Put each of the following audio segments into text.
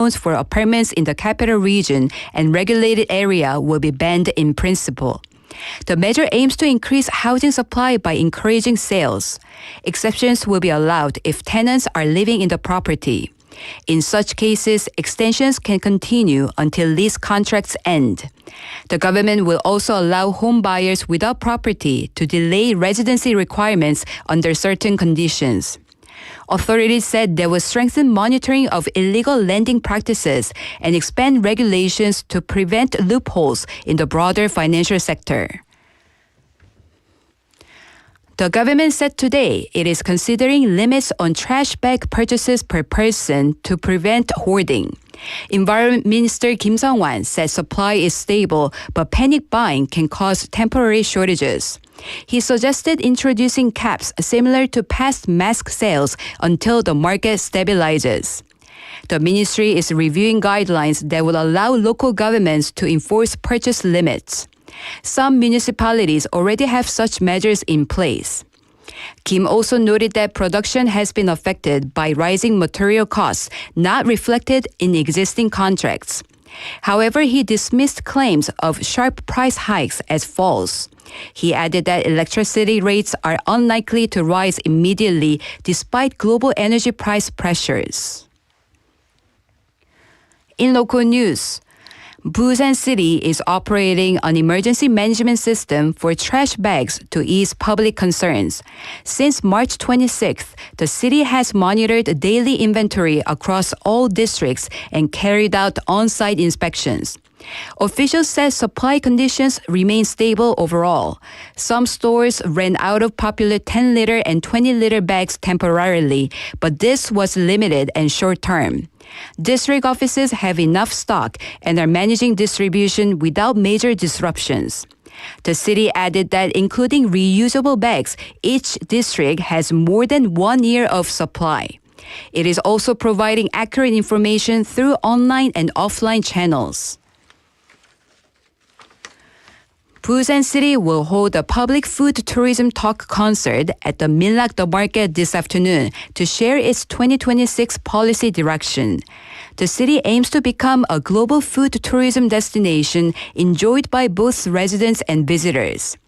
loans for apartments in the capital region and regulated area will be banned in principle. The measure aims to increase housing supply by encouraging sales. Exceptions will be allowed if tenants are living in the property. In such cases, extensions can continue until lease contracts end. The government will also allow home buyers without property to delay residency requirements under certain conditions. Authorities said they will strengthen monitoring of illegal lending practices and expand regulations to prevent loopholes in the broader financial sector. The government said today it is considering limits on trash bag purchases per person to prevent hoarding. Environment Minister Kim Sung-wan said supply is stable, but panic buying can cause temporary shortages. He suggested introducing caps similar to past mask sales until the market stabilizes. The ministry is reviewing guidelines that will allow local governments to enforce purchase limits. Some municipalities already have such measures in place. Kim also noted that production has been affected by rising material costs not reflected in existing contracts. However, he dismissed claims of sharp price hikes as false. He added that electricity rates are unlikely to rise immediately despite global energy price pressures. In local news, Busan City is operating an emergency management system for trash bags to ease public concerns. Since March 26th, the city has monitored daily inventory across all districts and carried out on-site inspections. Officials said supply conditions remain stable overall. Some stores ran out of popular 10-liter and 20-liter bags temporarily, but this was limited and short-term. District offices have enough stock and are managing distribution without major disruptions. The city added that including reusable bags, each district has more than 1 year of supply. It is also providing accurate information through online and offline channels. Busan City will hold a public food tourism talk concert at the Minlak The Market this afternoon to share its 2026 policy direction. The city aims to become a global food tourism destination enjoyed by both residents and visitors.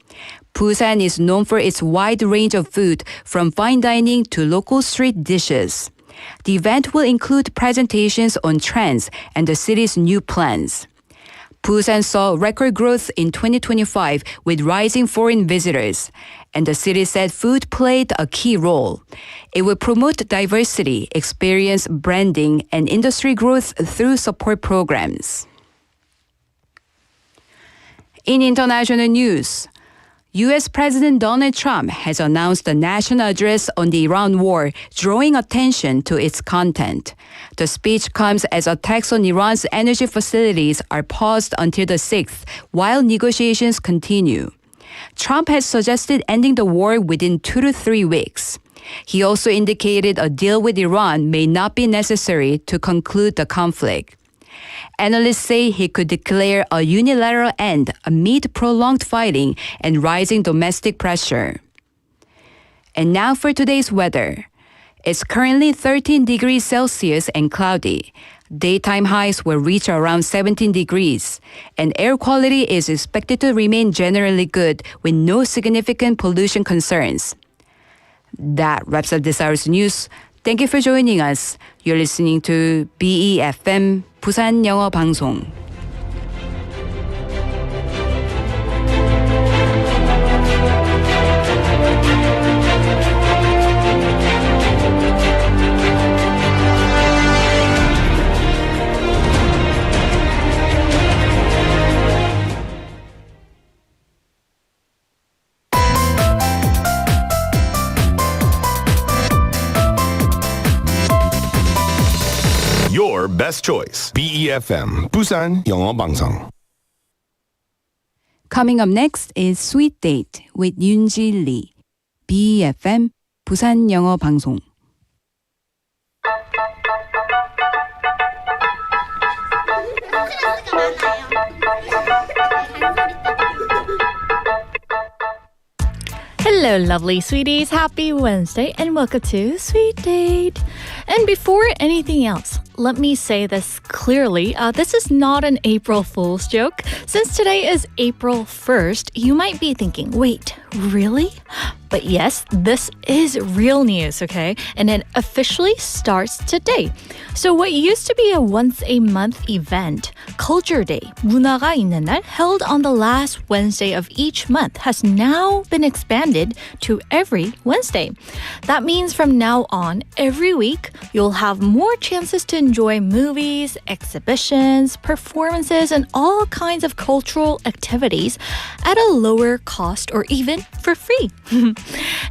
Busan is known for its wide range of food, from fine dining to local street dishes. The event will include presentations on trends and the city's new plans. Busan saw record growth in 2025 with rising foreign visitors, and the city said food played a key role. It will promote diversity, experience branding, and industry growth through support programs. In international news, U.S. President Donald Trump has announced a national address on the Iran war, drawing attention to its content. The speech comes as attacks on Iran's energy facilities are paused until the 6th, while negotiations continue. Trump has suggested ending the war within 2 to 3 weeks. He also indicated a deal with Iran may not be necessary to conclude the conflict. Analysts say he could declare a unilateral end amid prolonged fighting and rising domestic pressure. And now for today's weather. It's currently 13 degrees Celsius and cloudy. Daytime highs will reach around 17 degrees, and air quality is expected to remain generally good with no significant pollution concerns. That wraps up this hour's news. Thank you for joining us. You're listening to BEFM 부산 영어 방송. Your best choice. BEFM 부산 영어 방송. Coming up next is Sweet Date with Yoonji Lee. BEFM 부산 영어 방송. Hello, lovely sweeties. Happy Wednesday and welcome to Sweet Date. And before anything else, let me say this clearly. This is not an April Fool's joke. Since today is April 1st, you might be thinking, wait, really? But yes, this is real news, okay? And it officially starts today. So what used to be a once-a-month event, Culture Day, 문화가 있는 날, held on the last Wednesday of each month, has now been expanded to every Wednesday. That means from now on, every week, you'll have more chances to enjoy movies, exhibitions, performances, and all kinds of cultural activities at a lower cost or even for free.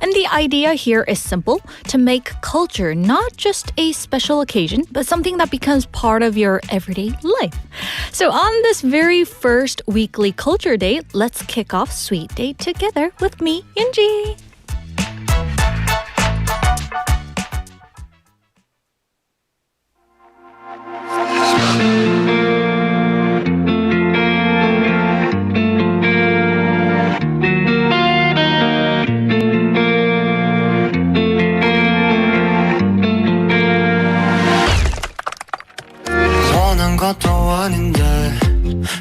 And the idea here is simple, to make culture not just a special occasion, but something that becomes part of your everyday life. So on this very first weekly Culture Day, let's kick off Sweet Day together with me, Yunji. 것도 아닌데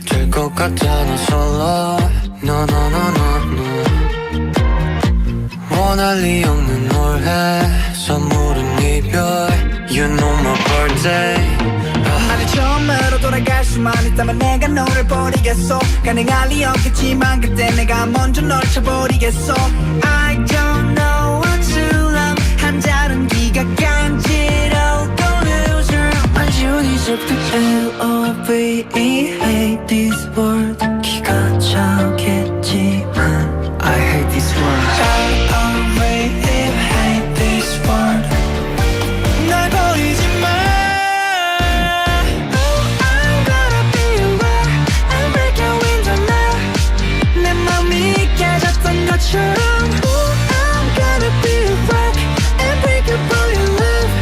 될 것 같아 너 솔로 No no no no no 원할 리 없는 올해 선물은 이별 You know my birthday 나를 처음으로 돌아갈 수만 있다면 내가 너를 버리겠어 가능할 리 없겠지만 그때 내가 먼저 널 쳐버리겠어 I don't know what to love 한자른 기가 간지럽고 loser 완전히 좁은 L-O-V-E hate this word 기가 차겠지만 I hate this word L-O-V-E hate this word 날 버리지 마 I'm gonna be away and break your window now 내 맘이 깨졌던 것처럼 I'm gonna be away and break your boy love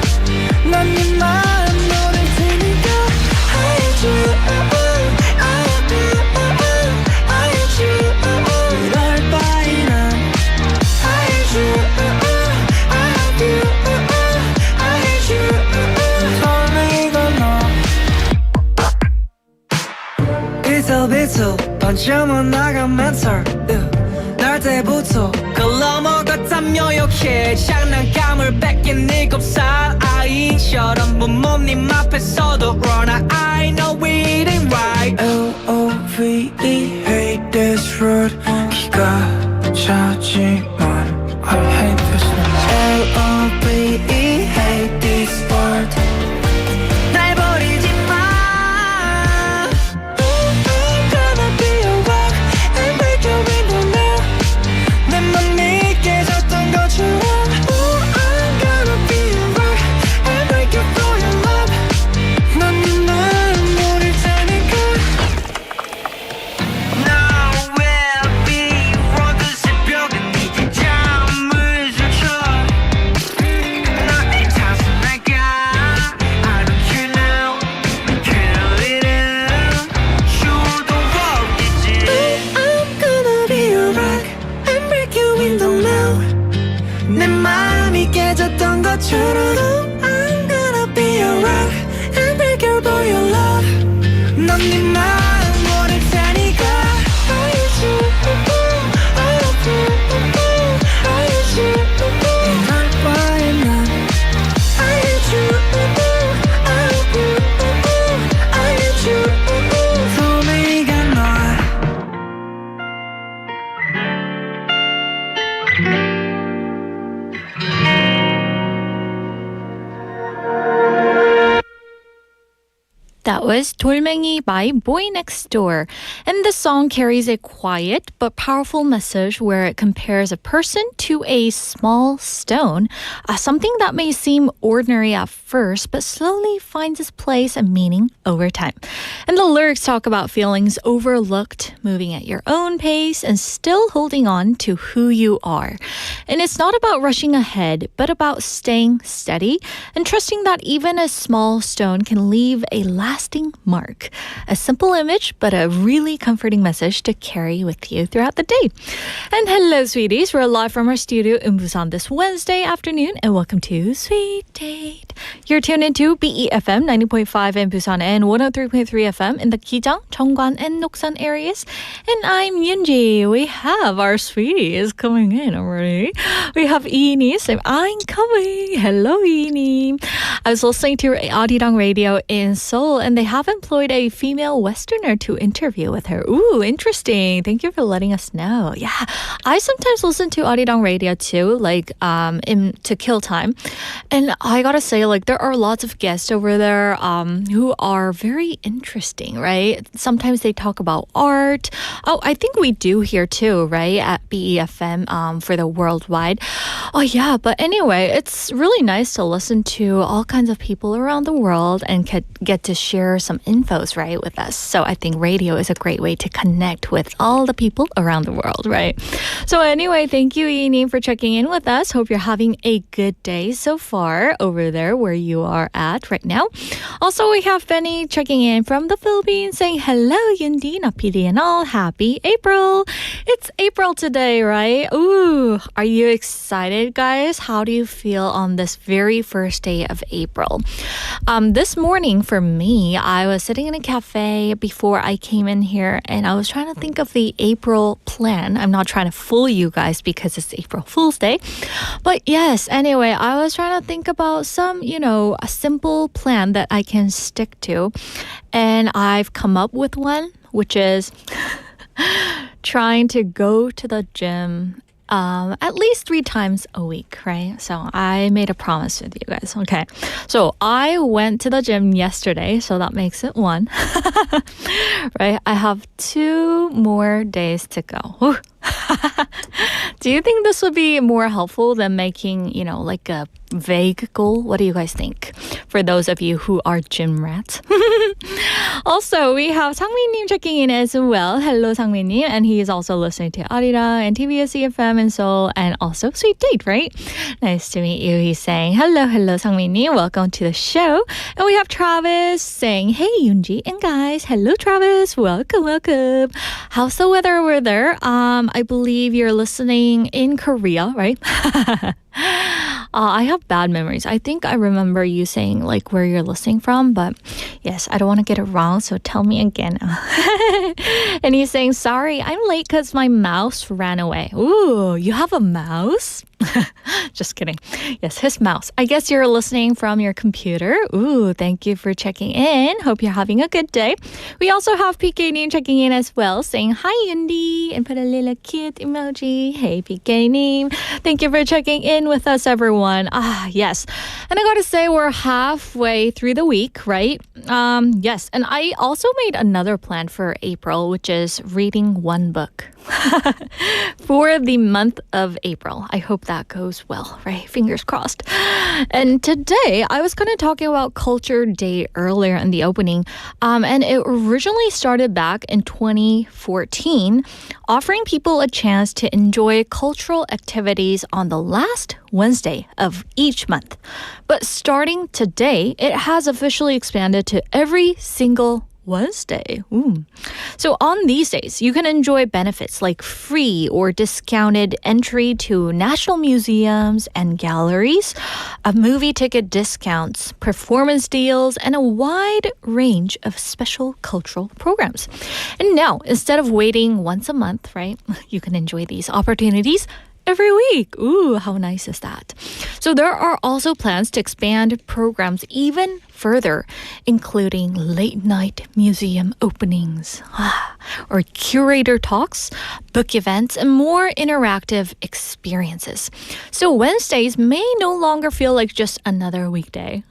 난 네 마음 모를 테니까 I hate you I hate you I hate you 이럴 바에 난 I hate you I hate you I hate you 설레이고 너 비틀비틀 반쯤은 나간 멘탈 날 때부터 그걸 넘어갔다며 욕해 장난감을 뺏긴 7살 아이처럼 부모님 앞에서도 run I know it ain't right L-O-V-E hate this word 기가 차지만 I hate this word L-O-V-E hate this word 날 버리지 마 I'm gonna be a rock and break your window now 내 맘이 깨졌던 것처럼 I'm gonna be a rock and break your boy love 넌 네 마음 모를 테니까 Now we'll be rock 새벽에 네 잠을 설쳐 나의 탓은 내가 I don't care now care it 수도 없겠지 I'm gonna be a rock and break your window now 내 마음이 깨졌던 것처럼 I'm gonna be a rock and break your boy love 넌 네 마음 모를 테니까 I hate you I hate you I hate you 이럴 바에 난 I hate you I hate you I hate you 소리가 나 That was 돌멩이 by BOYNEXTDOOR. And the song carries a quiet but powerful message where it compares a person to a small stone, something that may seem ordinary at first but slowly finds its place and meaning over time. And the lyrics talk about feelings overlooked, moving at your own pace, and still holding on to who you are. And it's not about rushing ahead, but about staying steady and trusting that even a small stone can leave a lasting lasting mark. A simple image, but a really comforting message to carry with you throughout the day. And hello, sweeties. We're live from our studio in Busan this Wednesday afternoon, and welcome to Sweet Date. You're tuned into BEFM 90.5 in Busan and 103.3 FM in the Gijang, Cheongwan, and Noksan areas. And I'm Yunji. We have our sweeties coming in already. We have Ini saying, I'm coming. Hello, Ini. I was listening to Arirang Radio in Seoul, and they have employed a female Westerner to interview with her. Ooh, interesting. Thank you for letting us know. Yeah, I sometimes listen to Arirang Radio too, like to kill time. And I gotta say, like, there are lots of guests over there who are very interesting, right? Sometimes they talk about art. Oh, I think we do here too, right? At BEFM for the worldwide. Oh, yeah. But anyway, it's really nice to listen to all kinds of people around the world and get to share some infos, right, with us. So I think radio is a great way to connect with all the people around the world, right? So anyway, thank you, Ini, for checking in with us. Hope you're having a good day so far over there where you are at right now. Also, we have Benny checking in from the Philippines saying, hello, Yundi, Napidi and all. Happy April. It's April today, right? Ooh, are you excited, guys? How do you feel on this very first day of April? This morning for me, I was sitting in a cafe before I came in here and I was trying to think of the April plan. I'm not trying to fool you guys because it's April Fool's Day. But yes, anyway, I was trying to think about some, a simple plan that I can stick to. And I've come up with one, which is trying to go to the gym at least 3 times a week, right? So I made a promise with you guys. Okay. So I went to the gym yesterday, so that makes it 1. Right? I have 2 more days to go. Do you think this would be more helpful than making, like a vague goal? What do you guys think? For those of you who are gym rats. Also, we have Sangmin-님 checking in as well. Hello, Sangmin-님. And he is also listening to Arira and TBS EFM in Seoul and also Sweet Date, right? Nice to meet you. He's saying, hello, Sangmin-님. Welcome to the show. And we have Travis saying, hey, Yoonji and guys. Hello, Travis. Welcome. How's the weather over there? I believe you're listening in Korea, right? I have bad memories. I think I remember you saying like where you're listening from, but yes, I don't want to get it wrong, so tell me again. And he's saying, sorry, I'm late because my mouse ran away. Ooh, you have a mouse? Just kidding. Yes, his mouse. I guess you're listening from your computer. Ooh, thank you for checking in. Hope you're having a good day. We also have PK-님 checking in as well, saying, hi, Yundi, and put a little cute emoji. Hey, PK-님. Thank you for checking in with us, everyone. Yes. And I gotta say, we're halfway through the week, right? Yes. And I also made another plan for April, which is reading 1 book for the month of April. I hope that goes well, right? Fingers crossed. And today, I was kind of talking about Culture Day earlier in the opening, and it originally started back in 2014, offering people a chance to enjoy cultural activities on the last Wednesday of each month. But starting today, it has officially expanded to every single Wednesday. Ooh. So on these days, you can enjoy benefits like free or discounted entry to national museums and galleries, movie ticket discounts, performance deals, and a wide range of special cultural programs. And now, instead of waiting once a month, right, you can enjoy these opportunities every week. Ooh, how nice is that? So there are also plans to expand programs even further, including late night museum openings, or curator talks, book events, and more interactive experiences. So Wednesdays may no longer feel like just another weekday,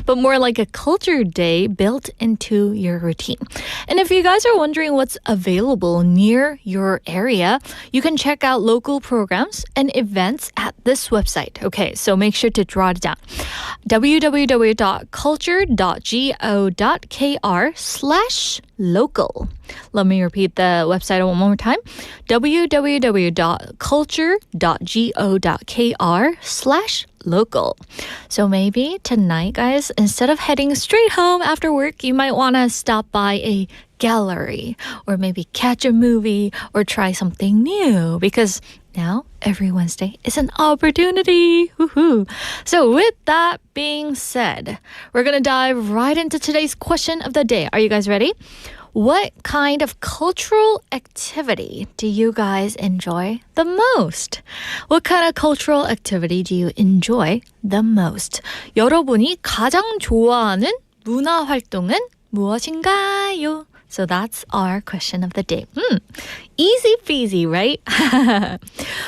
but more like a culture day built into your routine. And if you guys are wondering what's available near your area, you can check out local programs and events at this website. Okay, so make sure to draw it down. www.culture.go.kr/local. Let me repeat the website one more time. www.culture.go.kr/local. local. So maybe tonight, guys, instead of heading straight home after work, you might want to stop by a gallery or maybe catch a movie or try something new because now every Wednesday is an opportunity. Woohoo. So with that being said, we're going to dive right into today's question of the day. Are you guys ready? What kind of cultural activity do you guys enjoy the most? What kind of cultural activity do you enjoy the most? 여러분이 가장 좋아하는 문화 활동은 무엇인가요? So that's our question of the day. Easy peasy, right?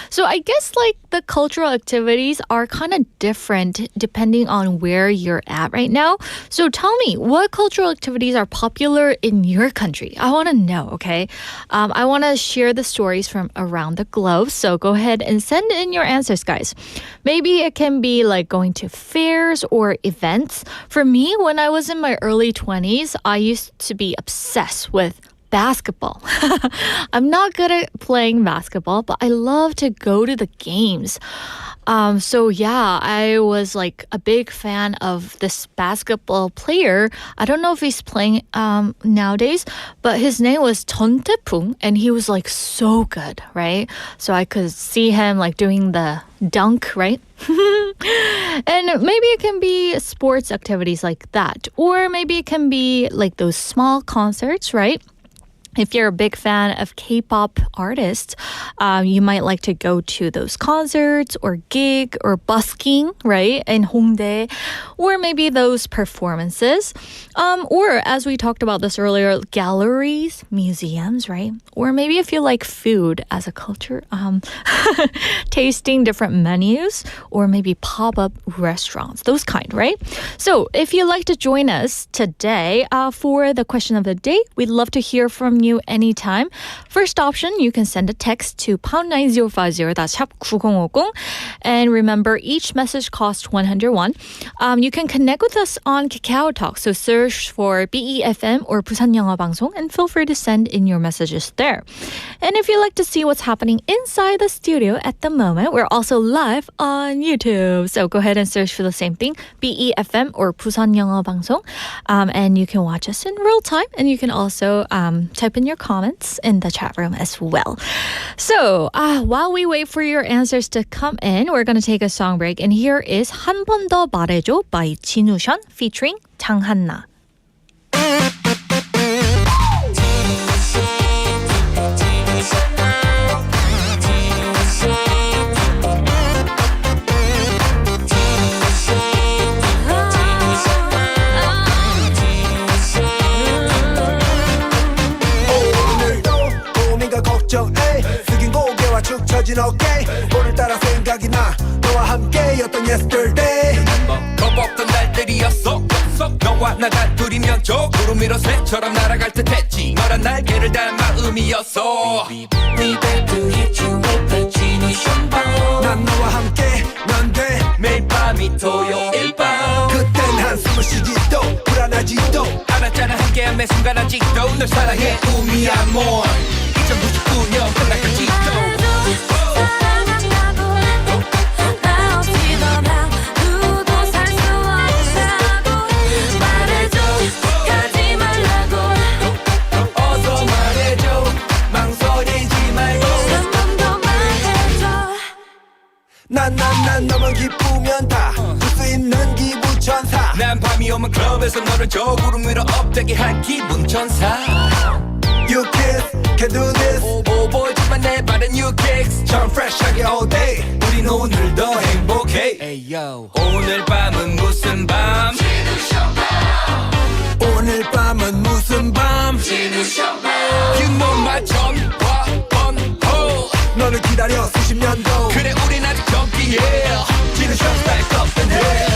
So I guess like the cultural activities are kind of different depending on where you're at right now. So tell me, what cultural activities are popular in your country? I want to know, okay? I want to share the stories from around the globe. So go ahead and send in your answers, guys. Maybe it can be like going to fairs or events. For me, when I was in my early 20s, I used to be obsessed with basketball. I'm not good at playing basketball, but I love to go to the games. So yeah, I was like a big fan of this basketball player. I don't know if he's playing nowadays, but his name was Jeon Tae-pung, and he was like so good, right? So I could see him like doing the dunk, right? And maybe it can be sports activities like that, or maybe it can be like those small concerts, right? If you're a big fan of K-pop artists, you might like to go to those concerts or gig or busking, right, in Hongdae, or maybe those performances. Or as we talked about this earlier, galleries, museums, right? Or maybe if you like food as a culture, tasting different menus, or maybe pop-up restaurants, those kind, right? So if you'd like to join us today for the question of the day, we'd love to hear from you anytime. First option, you can send a text to #9050, that's 샵 9050. And remember, each message costs 101. You can connect with us on KakaoTalk, so search for BEFM or 부산 영어 방송 and feel free to send in your messages there. And if you'd like to see what's happening inside the studio at the moment, we're also live on YouTube. So go ahead and search for the same thing, BEFM or 부산 영어 방송. And you can watch us in real time, and you can also type in your comments in the chat room as well. So while we wait for your answers to come in, we're going to take a song break. And here is 한 번 더 말해줘 by 진우션 featuring 장한나. 숙인 고개와 축 처진 어깨 오늘따라 생각이 나 너와 함께였던 yesterday 겁없던 날들이었어 너와 나 단둘이면 저 구름 위로 새처럼 날아갈 듯했지 너란 날개를 단 마음이었어 Needed to hit you with the genius bomb 난 너와 함께면 돼 매일 밤이 토요일 밤 그땐 한숨을 쉬지도 불안하지도 않았잖아 함께한 매 순간 아직도 널 사랑해 우미 amor 2099년 끝날까지도 난 너만 기쁘면 다 줄 수 있는 기부천사 난 밤이 오면 클럽에서 너를 저 구름 위로 업되게 할 기분 천사 You kiss, can do this 보여주만 내 바른 new kicks 참 fresh하게 all day 우린 오늘도 행복해 hey, yo. 오늘 밤은 무슨 밤 오늘 밤은 무슨 밤 You know my 전화번호 너를 기다려 수십 년도 그래 우린 아직 젊기에 지는 셔츠 back up and hey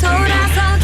돌아서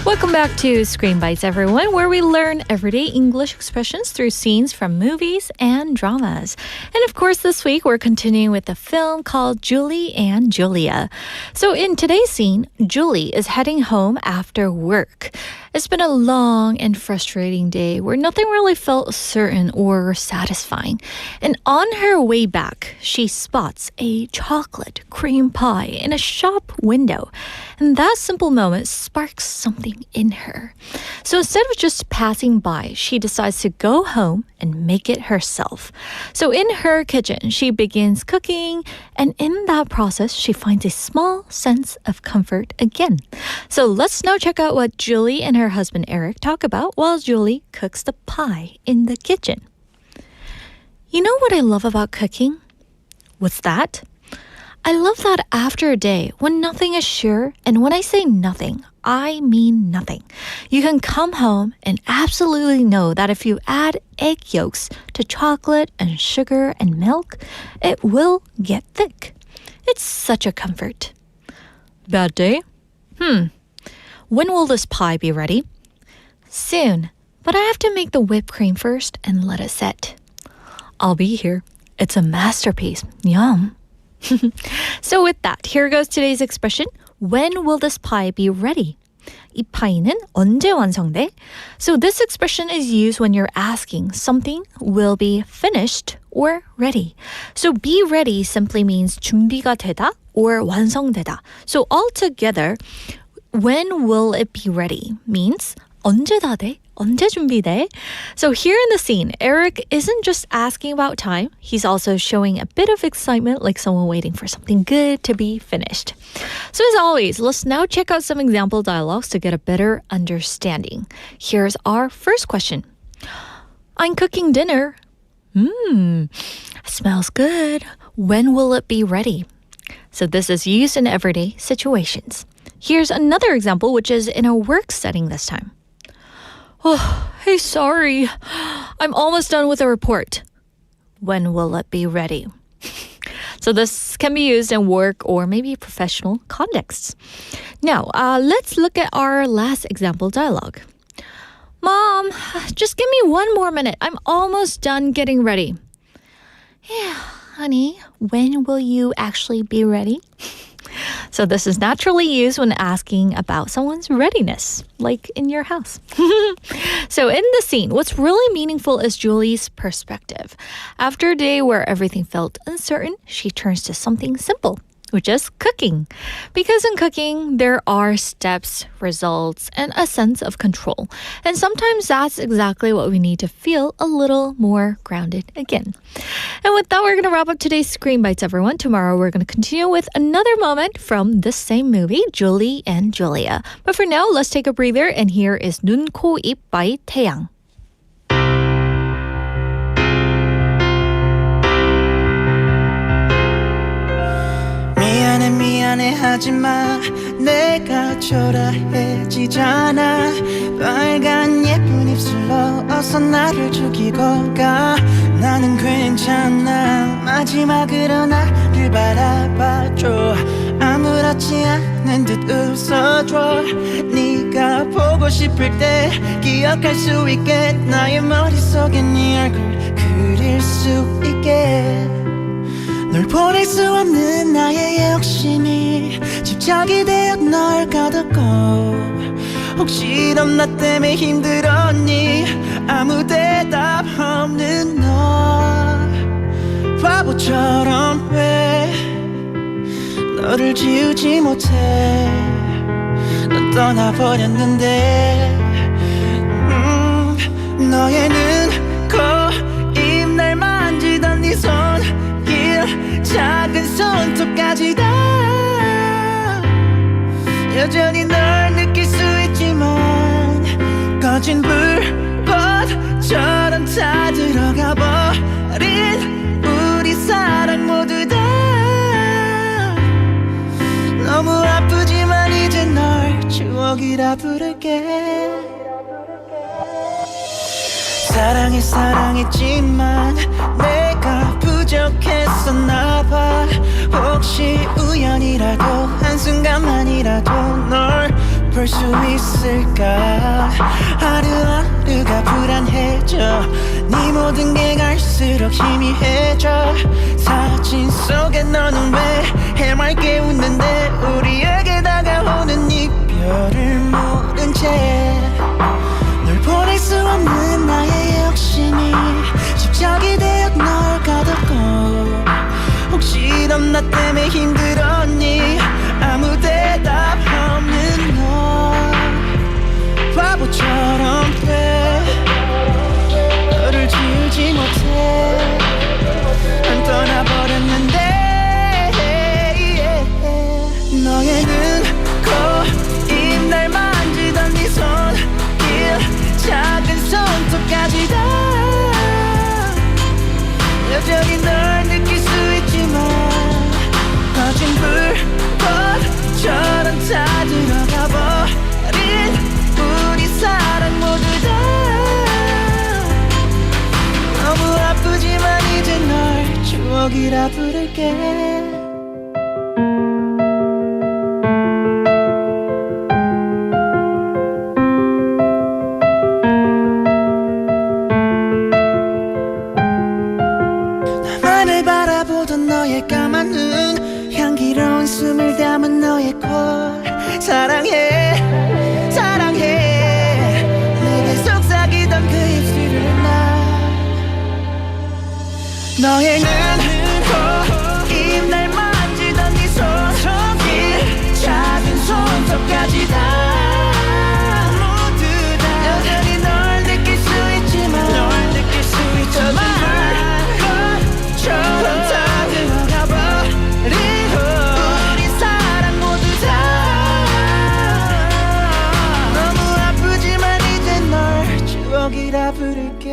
Welcome back to Screen Bites, everyone, where we learn everyday English expressions through scenes from movies and dramas. And of course, this week we're continuing with a film called Julie and Julia. So in today's scene, Julie is heading home after work. It's been a long and frustrating day where nothing really felt certain or satisfying. And on her way back, she spots a chocolate cream pie in a shop window. And that simple moment sparks something in her. So instead of just passing by, she decides to go home and make it herself. So in her kitchen, she begins cooking, and in that process, she finds a small sense of comfort again. So let's now check out what Julie and her husband Eric talk about while Julie cooks the pie in the kitchen. You know what I love about cooking? What's that? I love that after a day when nothing is sure, and when I say nothing, I mean nothing. You can come home and absolutely know that if you add egg yolks to chocolate and sugar and milk, it will get thick. It's such a comfort. Bad day? When will this pie be ready? Soon, but I have to make the whipped cream first and let it set. I'll be here. It's a masterpiece. Yum. So with that, here goes today's expression. When will this pie be ready? 이 파이는 언제 완성돼? So this expression is used when you're asking something will be finished or ready. So be ready simply means 준비가 되다 or 완성되다. So altogether, when will it be ready means 언제 다 돼? 언제 준비돼? So here in the scene, Eric isn't just asking about time. He's also showing a bit of excitement like someone waiting for something good to be finished. So as always, let's now check out some example dialogues to get a better understanding. Here's our first question. I'm cooking dinner. Smells good. When will it be ready? So this is used in everyday situations. Here's another example, which is in a work setting this time. Oh, hey, sorry. I'm almost done with the report. When will it be ready? So this can be used in work or maybe professional contexts. Now, let's look at our last example dialogue. Mom, just give me one more minute. I'm almost done getting ready. Yeah, honey, when will you actually be ready? So this is naturally used when asking about someone's readiness, like in your house. So in the scene, what's really meaningful is Julie's perspective. After a day where everything felt uncertain, she turns to something simple, which is cooking. Because in cooking, there are steps, results, and a sense of control. And sometimes that's exactly what we need to feel a little more grounded again. And with that, we're going to wrap up today's Screen Bites, everyone. Tomorrow, we're going to continue with another moment from this same movie, Julie and Julia. But for now, let's take a breather, and here is 눈, 코, 입 by 태양. 미안해 하지마 내가 초라해지잖아 빨간 예쁜 입술로 어서 나를 죽이고 가 나는 괜찮아 마지막으로 나를 바라봐줘 아무렇지 않은 듯 웃어줘 네가 보고 싶을 때 기억할 수 있게 나의 머릿속에 네 얼굴 그릴 수 있게 널 보낼 수 없는 나의 욕심이 집착이 되어 널 가뒀고 혹시 넌 나 때문에 힘들었니 아무 대답 없는 너 바보처럼 왜 너를 지우지 못해 넌 떠나버렸는데 너의 눈, 코, 입 날 만지던 네 손길 작은 손톱까지 다 여전히 널 느낄 수 있지만 꺼진 불꽃처럼 다 들어가 버린 우리 사랑 모두 다 너무 아프지만 이제 널 추억이라 부를게 사랑했지만 내가 부족했었나봐 혹시 우연이라도 한순간만이라도 널 볼 볼 수 있을까 하루하루가 불안해져 네 모든 게 갈수록 희미해져 사진 속에 너는 왜 해맑게 웃는데 우리에게 다가오는 이별을 모른 채 널 보낼 수 없는 나의 욕심이 집착이 되어 널 가뒀고 혹시 넌 나 때문에 힘들었니 아무 대답 없는 너 바보처럼 돼 너를 지우지 못해 난 떠나버렸는데 너의 눈, 코, 입 날 만지던 네 손길 작은 손톱까지 다 여전히 널 느낄 수 있지만 거진 불꽃처럼 다 들어가 버린 우리 사랑 모두 다 너무 아프지만 이제 널 추억이라 부를게 나만을 바라보던 너의 까만 눈 향기로운 숨을 담은 너의 콜 사랑해 사랑해 내게 속삭이던 그 입술을 나 너의 눈, 코, 입 날 만지던 네 손길 작은 손톱까지 다 모두 다 여전히 널 느낄 수 있지만 처럼 다 들어가 버린 우리 사랑 모두 다 너무 아프지만 이제 널 추억이라 부를게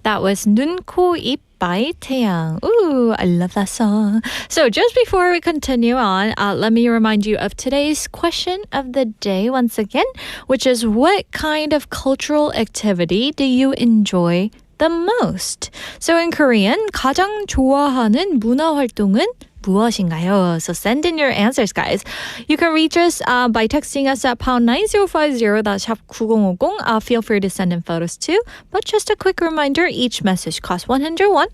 That was 눈, 코, 입 by 태양. Ooh, I love that song. So just before we continue on, let me remind you of today's question of the day once again, which is what kind of cultural activity do you enjoy the most? So in Korean, 가장 좋아하는 문화 활동은 무엇인가요? So send in your answers, guys. You can reach us by texting us at pound 9050, that's 샵 9050. Feel free to send in photos too. But just a quick reminder, each message costs 101.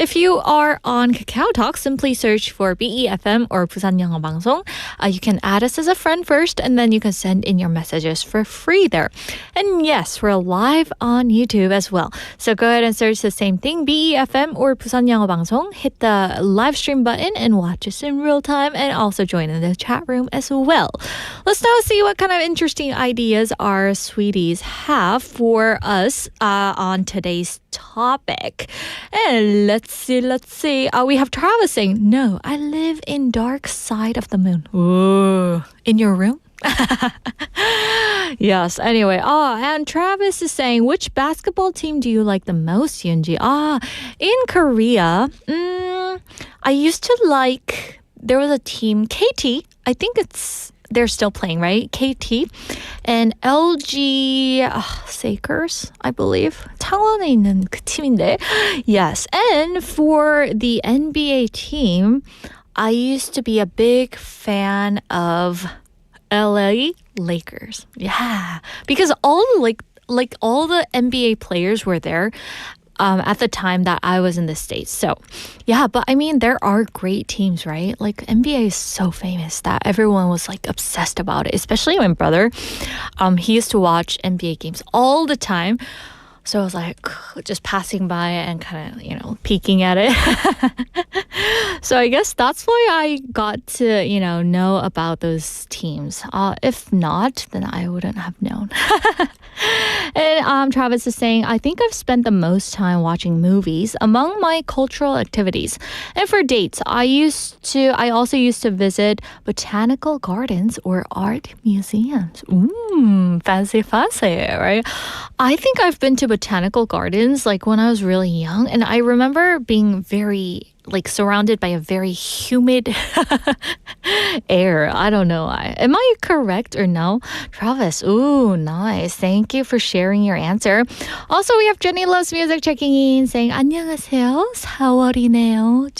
If you are on KakaoTalk, simply search for BEFM or 부산 영어 방송. You can add us as a friend first, and then you can send in your messages for free there. And yes, we're live on YouTube as well. So go ahead and search the same thing, BEFM or 부산 영어 방송. Hit the live stream button and watch us in real time and also join in the chat room as well. Let's now see what kind of interesting ideas our sweeties have for us on today's topic. And let's see. We have Travis saying, no, I live in dark side of the moon. Ooh, in your room? Yes, anyway. And Travis is saying, which basketball team do you like the most, Yoonji? In Korea, I used to like, there was a team, KT. I think they're still playing, right? KT. And LG Sakers, I believe. 창원에 있는 그 팀인데. Yes. And for the NBA team, I used to be a big fan of LA Lakers. Yeah. Because all all the NBA players were there at the time that I was in the States. So, yeah, but I mean, there are great teams, right? Like, NBA is so famous that everyone was, like, obsessed about it, especially my brother. He used to watch NBA games all the time. So I was like, just passing by and kind of, peeking at it. So I guess that's why I got to, know about those teams. If not, then I wouldn't have known. And Travis is saying, I think I've spent the most time watching movies among my cultural activities. And for dates, I also used to visit botanical gardens or art museums. Fancy, right? I think I've been to botanical gardens like when I was really young, and I remember being very like surrounded by a very humid air. I don't know. Am I correct or no? Travis, ooh, nice. Thank you for sharing your answer. Also, we have Jenny Loves Music checking in saying 안녕하세요. 4월이네요.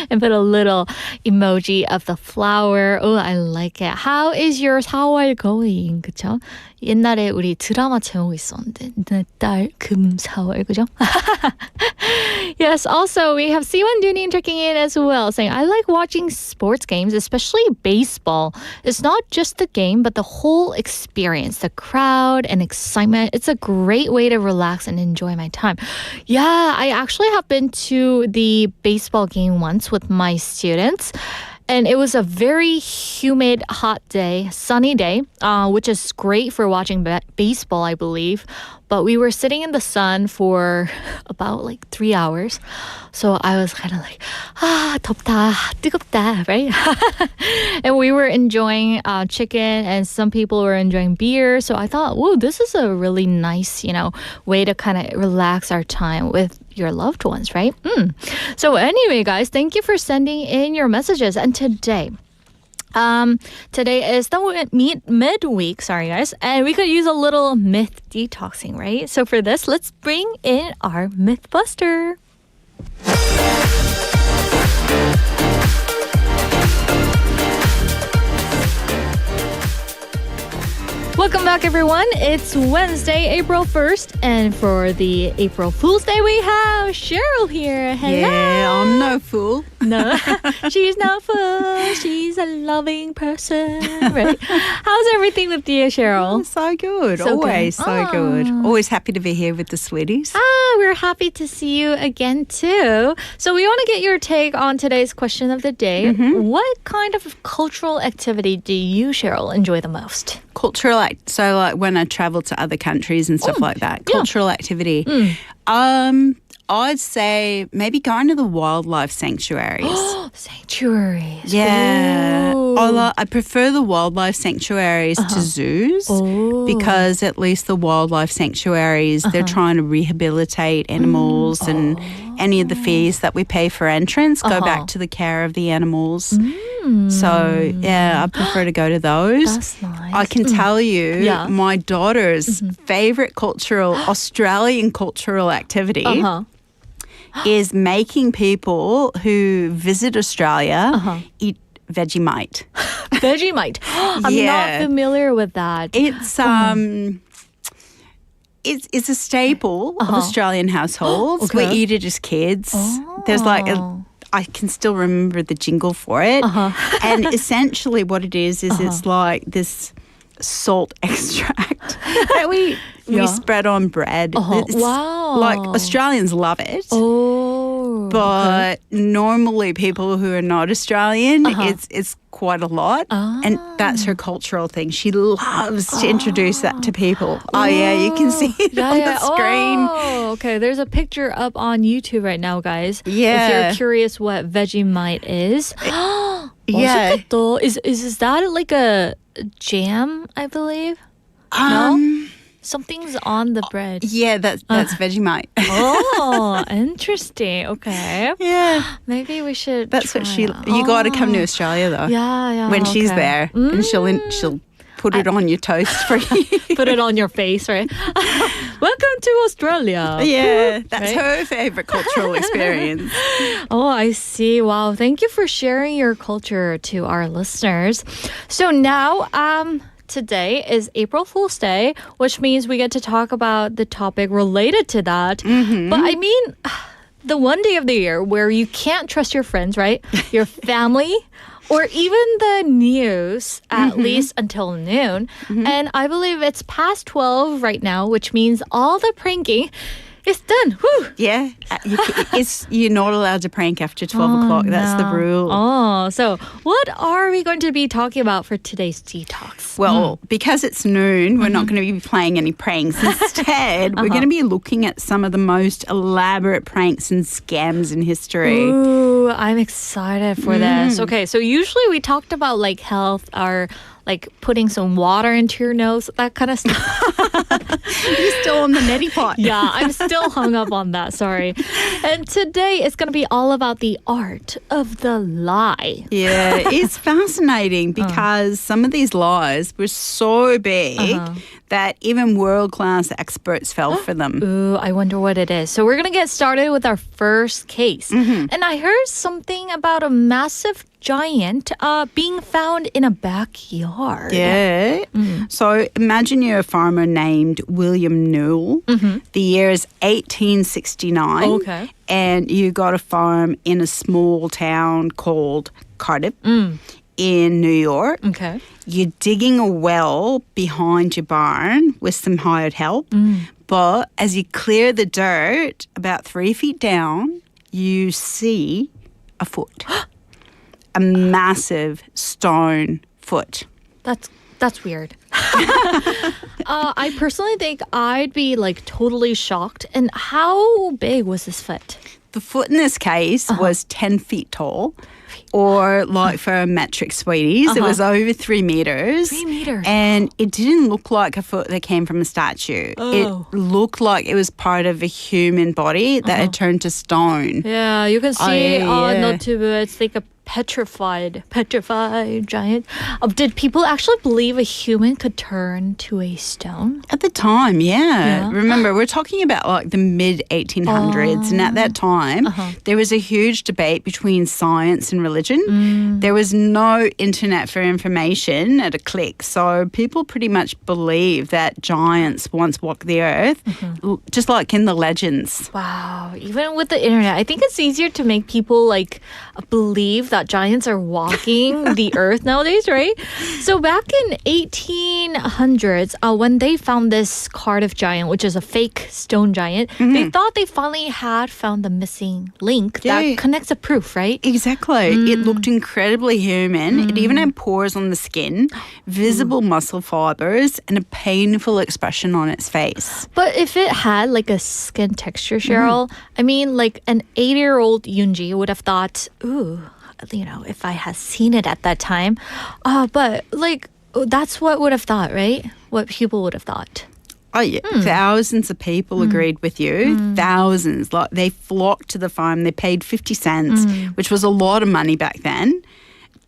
And put a little emoji of the flower. Oh, I like it. How is your 4월 going? 그쵸? 옛날에 우리 드라마 제목이 있었는데 내 딸 금사월 그죠? Yes, also we have Siwan Dunin checking in as well saying I like watching sports games, especially baseball. It's not just the game but the whole experience, the crowd and excitement. It's a great way to relax and enjoy my time. Yeah, I actually have been to the baseball game once with my students. And it was a very humid, hot day, sunny day, which is great for watching baseball, I believe. But we were sitting in the sun for about like 3 hours. So I was kind of like, 덥다, 뜨겁다, right? And we were enjoying chicken and some people were enjoying beer. So I thought, whoa, this is a really nice, way to kind of relax our time with your loved ones, right? So anyway, guys, thank you for sending in your messages. And today is the midweek, sorry guys, and we could use a little myth detoxing, right? So for this, let's bring in our Mythbuster. Welcome back, everyone. It's Wednesday, April 1st, and for the April Fool's Day, we have Cheryl here. Hello. Yeah, I'm no fool. No, she's no fool. She's a loving person. Right? How's everything with you, Cheryl? So good. So Always good. so good. Always happy to be here with the sweeties. We're happy to see you again, too. So we want to get your take on today's question of the day. What kind of cultural activity do you, Cheryl, enjoy the most? Cultural so like when I travel to other countries and stuff like that. Yeah. Cultural activity. I'd say maybe going to the wildlife sanctuaries. Sanctuaries. Yeah. Ooh. I prefer the wildlife sanctuaries to zoos because at least the wildlife sanctuaries, they're trying to rehabilitate animals and any of the fees that we pay for entrance go back to the care of the animals. So, yeah, I prefer to go to those. That's nice. I can tell you my daughter's favorite Australian cultural activity is making people who visit Australia eat Vegemite. Vegemite. I'm not familiar with that. It's it's a staple of Australian households. Okay. We eat it as kids. There's like I can still remember the jingle for it. And essentially what it is it's like this salt extract that we spread on bread. It's like Australians love it. But normally people who are not Australian, it's quite a lot. And that's her cultural thing. She loves to introduce that to people. Oh, yeah, you can see it on the screen. Oh, okay. There's a picture up on YouTube right now, guys. Yeah. If you're curious what Vegemite is. Yeah. 맛있겠다. Is that like a jam, I believe? No? Something's on the bread. Yeah, that's Vegemite. Oh, interesting. Okay. Yeah. Maybe we should That's try what she... it. You got to come to Australia, though. Yeah. When she's okay. there. And she'll put it on your toast for you. Put it on your face, right? Welcome to Australia. Yeah, that's Right? her favorite cultural experience. Oh, I see. Wow. Thank you for sharing your culture to our listeners. So now, today is April Fool's Day, which means we get to talk about the topic related to that. But I mean, the one day of the year where you can't trust your friends, right? Your family, or even the news, at least until noon. And I believe it's past 12 right now, which means all the pranking is done. Whew. Yeah, you're not allowed to prank after 12 o'clock. That's the rule. Oh, so what are we going to be talking about for today's detox? Well, because it's noon, we're not going to be playing any pranks. Instead, we're going to be looking at some of the most elaborate pranks and scams in history. Ooh, I'm excited for this. Okay, so usually we talked about like health or like putting some water into your nose, that kind of stuff. You're still on the neti pot. Yeah, I'm still still hung up on that. Sorry. And today it's going to be all about the art of the lie. Yeah, it's fascinating because some of these lies were so big that even world-class experts fell for them. Ooh, I wonder what it is. So we're going to get started with our first case. And I heard something about a massive giant being found in a backyard. Yeah. So imagine you're a farmer named William Newell. The year is 1869. Okay. And you got a farm in a small town called Cardiff in New York. Okay. You're digging a well behind your barn with some hired help. But as you clear the dirt about 3 feet down, you see a foot. A massive stone foot. That's weird. I personally think I'd be like totally shocked. And how big was this foot? The foot in this case was 10 feet tall. Or like for a metric sweeties, it was over 3 meters. 3 meters. And it didn't look like a foot that came from a statue. It looked like it was part of a human body that had turned to stone. Yeah, you can see on yeah. YouTube, it's like a petrified giant. Did people actually believe a human could turn to a stone? At the time, yeah. Remember, we're talking about like the mid-1800s. And at that time, there was a huge debate between science and religion. There was no internet for information at a click. So people pretty much believed that giants once walked the earth, just like in the legends. Wow, even with the internet, I think it's easier to make people like believe that giants are walking the earth nowadays, right? So back in 1800s, when they found this Cardiff giant, which is a fake stone giant, they thought they finally had found the missing link that connects a proof, right? Exactly. It looked incredibly human. It even had pores on the skin, visible muscle fibers, and a painful expression on its face. But if it had like a skin texture, Cheryl, I mean, like an 80-year-old Yoonji would have thought, ooh, you know, if I had seen it at that time. But like, that's what would have thought, right? What people would have thought. Oh, yeah. Thousands of people agreed with you. Thousands. Like, they flocked to the farm. They paid 50 cents, which was a lot of money back then,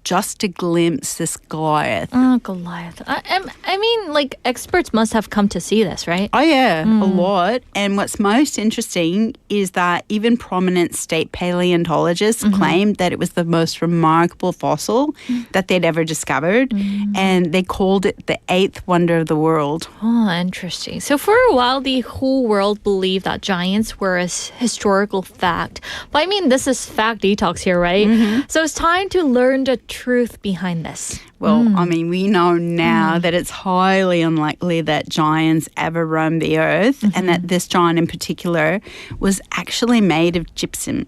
just to glimpse this Goliath. Oh, Goliath. I mean, like, experts must have come to see this, right? Oh, yeah, a lot. And what's most interesting is that even prominent state paleontologists claimed that it was the most remarkable fossil that they'd ever discovered. And they called it the 8th wonder of the world. Oh, interesting. So for a while, the whole world believed that giants were a historical fact. But I mean, this is fact detox here, right? So it's time to learn the truth behind this. Well, I mean, we know now that it's highly unlikely that giants ever roamed the earth and that this giant in particular was actually made of gypsum.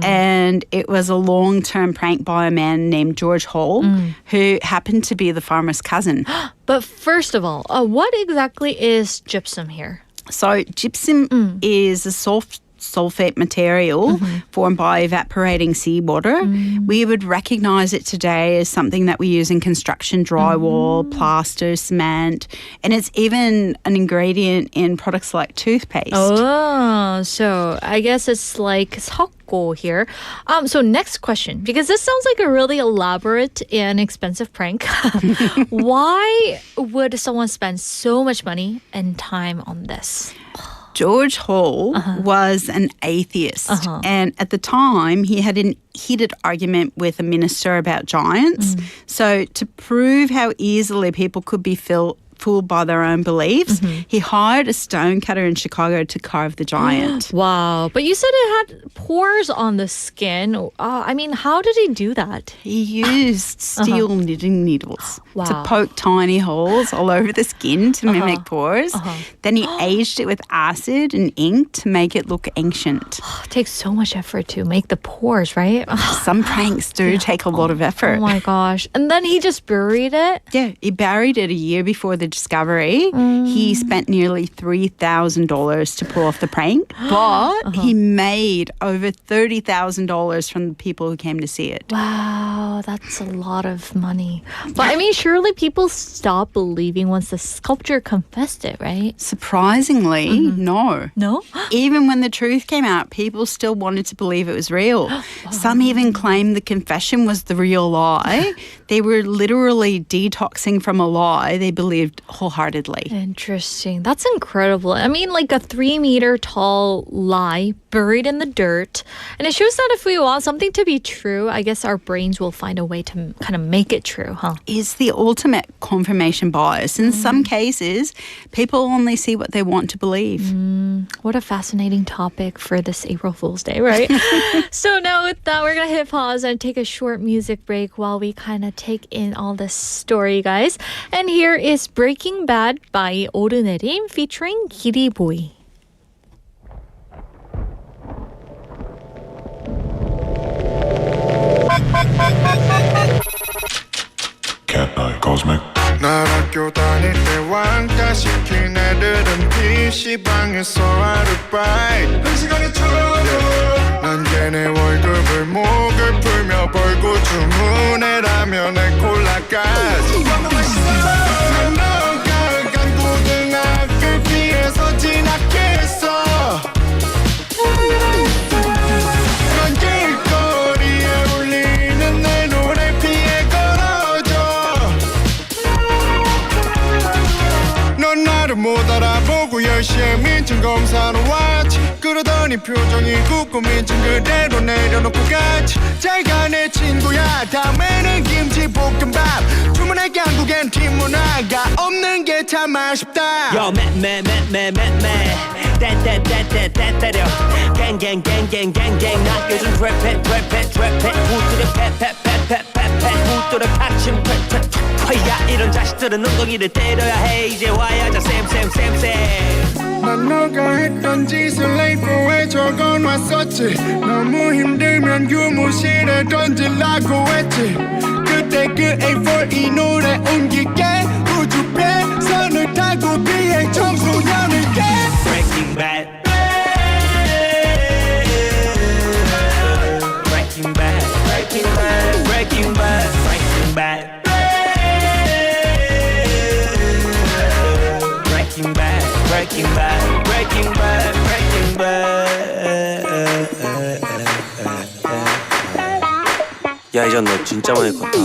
And it was a long-term prank by a man named George Hall who happened to be the farmer's cousin. But first of all, what exactly is gypsum here? So gypsum is a soft sulfate material formed by evaporating seawater. We would recognize it today as something that we use in construction, drywall, plaster, cement, and it's even an ingredient in products like toothpaste. Oh, so I guess it's like 석고 here. So next question, because this sounds like a really elaborate and expensive prank. Why would someone spend so much money and time on this? George Hall was an atheist, and at the time he had an heated argument with a minister about giants. So to prove how easily people could be fooled by their own beliefs, he hired a stonecutter in Chicago to carve the giant. Wow. But you said it had pores on the skin. I mean, how did he do that? He used steel knitting needles Wow. to poke tiny holes all over the skin to mimic pores. Then he aged it with acid and ink to make it look ancient. It takes so much effort to make the pores, right? Some pranks do take a lot of effort. Oh my gosh. And then he just buried it? Yeah, he buried it a year before the discovery. He spent nearly $3,000 to pull off the prank, but he made over $30,000 from the people who came to see it. Wow, that's a lot of money. But I mean, surely people stop believing once the sculptor confessed it, right? Surprisingly, no. No? Even when the truth came out, people still wanted to believe it was real. Some even claimed the confession was the real lie. They were literally detoxing from a lie they believed wholeheartedly. Interesting. That's incredible. I mean, like a 3-meter tall lie buried in the dirt. And it shows that if we want something to be true, I guess our brains will find a way to kind of make it true, huh? Is the ultimate confirmation bias. In some cases, people only see what they want to believe. What a fascinating topic for this April Fool's Day, right? So now with that, we're going to hit pause and take a short music break while we kind of take in all this story, guys. And here is Breaking Bad by 오르내림 featuring 기리보이. Cat Eye Cosmic. 날 학교 다닐 때 왕따 시킨 애들은 PC방에서 아르바이트 한 시간에 $1,000. 난 걔네 월급을 목을 풀며 벌고 주문해라면 내 콜라까지 난 너가 간 고등학교 피해서 진학했어 넌 길거리에 울리는 내 노래 피해 걸어줘 넌 나를 못 알아보고 열심히 증검사로 왔지 그러더니 표정이 굳고 민증 그대로 내려놓고 갔지 잘가 내 친구야 다음에는 김치볶음밥 주문할게 한국엔 팀 문화가 없는 게 참 아쉽다 Yo, 매매매매매매 때때때때때 갱갱갱갱갱갱 나 요즘 랩해 후뚜르 패패패패패패 후뚜르 받침 야 이런 자식들은 엉덩이를 때려야 해 이제 와야자 쌤 난 너가 했던 짓을 A4에 적어놨었지 너무 힘들면 교무실에 던질라고 했지 그때 그 A4 이 노래 옮길게 우주배 선을 타고 비행 청소년을 깨 Breaking Bad Breaking Bad Breaking Bad Breaking Bad Breaking Bad Breaking Bad Breaking Bad Breaking Bad Breaking Bad 야 이전 너 진짜 많이 컸다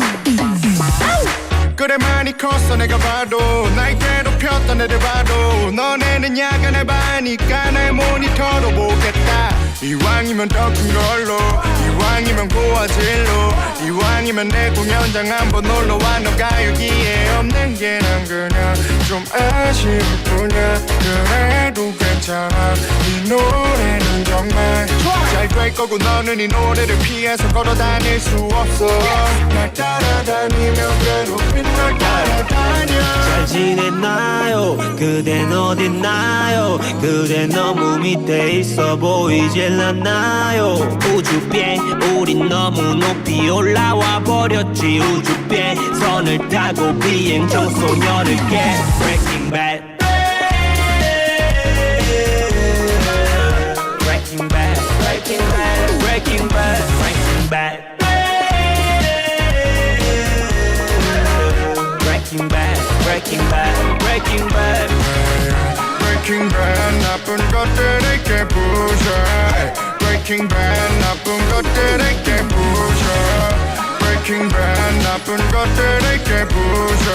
그래 많이 컸어 내가 봐도 날 괴롭혔던 애들 봐도 너네는 야간에 봐니까 날 모니터로 보겠다 이왕이면 더 큰 걸로 이왕이면 고화질로 이왕이면 내 공연장 한번 놀러와 너가 여기에 없는 게 난 그냥 좀 아쉬울 뿐이야 그래도 괜찮아 이 노래는 정말 잘 될 거고 너는 이 노래를 피해서 걸어다닐 수 없어 날 따라다니며 괴롭힌 널 따라다녀 잘 지냈나요 그댄 어딨나요 그댄 너무 밑에 있어 보이질 않나요 우주비행 우린 너무 높이 올라와 버렸지 우주비행 선을 타고 비행 청소년을 깨 Breaking Bad Breaking Bad Breaking Bad Breaking Bad Breaking Bad Breaking Bad Breaking Bad Breaking Bad Breaking Bad 나쁜 것들을 깨부셔 Breaking Bad 나쁜 것들을 깨부셔 Breaking Bad 나쁜 것들을 깨부셔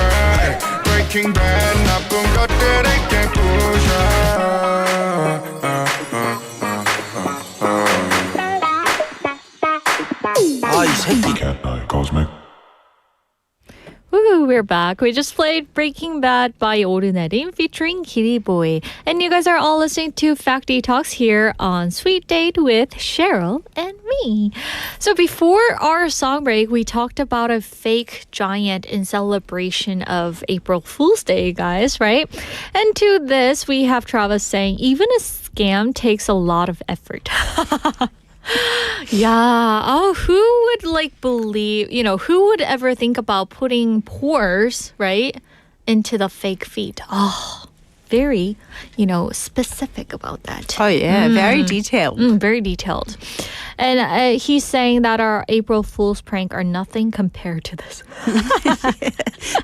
Breaking Bad 나쁜 것들을 깨부셔 아 이 새끼 Cat Eye Cosmic. Woo, we're back. We just played Breaking Bad by 오르내림 featuring 기리보이. And you guys are all listening to Fact Detox here on Sweet Date with Cheryl and me. So before our song break, we talked about a fake giant in celebration of April Fool's Day, guys, right? And to this, we have Travis saying, even a scam takes a lot of effort. Yeah. Oh, who would believe, who would ever think about putting pores, right? into the fake feet. Oh, very, specific about that. Oh, yeah. Very detailed. Very detailed. And he's saying that our April Fool's prank are nothing compared to this.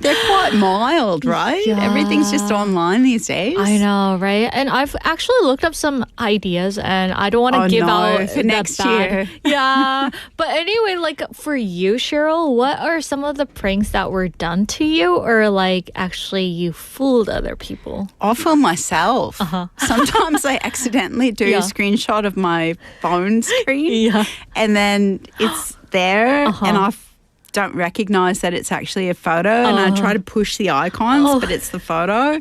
They're quite mild, right? Yeah. Everything's just online these days. I know, right? And I've actually looked up some ideas, and I don't want to give out for next year. Yeah. But anyway, like for you, Cheryl, what are some of the pranks that were done to you, or like actually you fooled other people? I fool myself. Sometimes I accidentally do a screenshot of my phone screen. Yeah. And then it's there, and I don't recognize that it's actually a photo, and I try to push the icons, but it's the photo.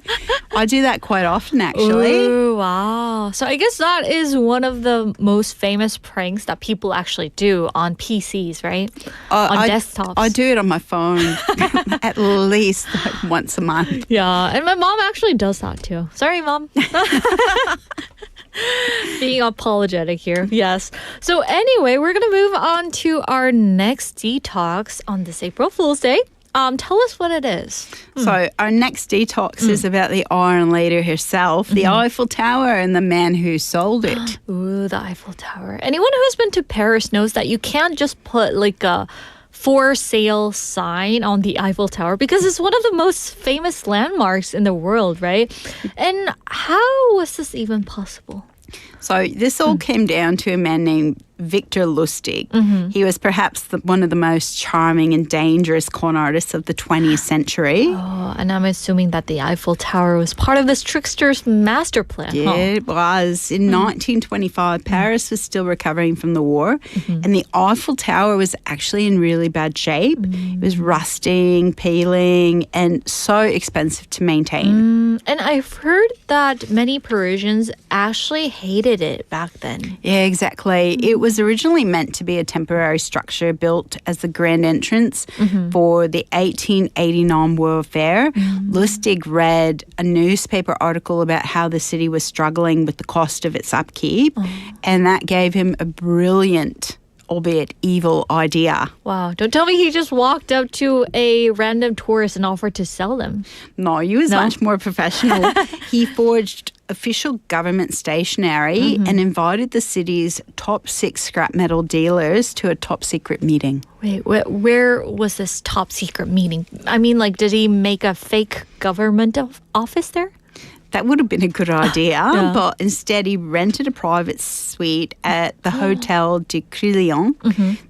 I do that quite often, actually. Ooh, wow. So I guess that is one of the most famous pranks that people actually do on PCs, right? On desktops. I do it on my phone at least once a month. Yeah, and my mom actually does that too. Sorry, Mom. Being apologetic here. Yes. So anyway, we're going to move on to our next detox on this April Fool's Day. Tell us what it is. So our next detox is about the Iron Lady herself, the Eiffel Tower, and the man who sold it. Ooh, the Eiffel Tower. Anyone who's been to Paris knows that you can't just put like a for sale sign on the Eiffel Tower because it's one of the most famous landmarks in the world, right? And how was this even possible? So this all came down to a man named Victor Lustig. He was perhaps one of the most charming and dangerous con artists of the 20th century. Oh, and I'm assuming that the Eiffel Tower was part of this trickster's master plan. Yeah, it was. In 1925, Paris was still recovering from the war, and the Eiffel Tower was actually in really bad shape. It was rusting, peeling, and so expensive to maintain. And I've heard that many Parisians actually hated it back then. Yeah, exactly. It was originally meant to be a temporary structure built as the grand entrance for the 1889 World Fair. Lustig read a newspaper article about how the city was struggling with the cost of its upkeep, and that gave him a brilliant, albeit evil, idea. Wow. Don't tell me he just walked up to a random tourist and offered to sell them. No, he was much more professional. He forged official government stationery and invited the city's top 6 scrap metal dealers to a top secret meeting. Wait, where was this top secret meeting? I mean, like, did he make a fake government office there? That would have been a good idea, but instead he rented a private suite at the Hotel de Crillon,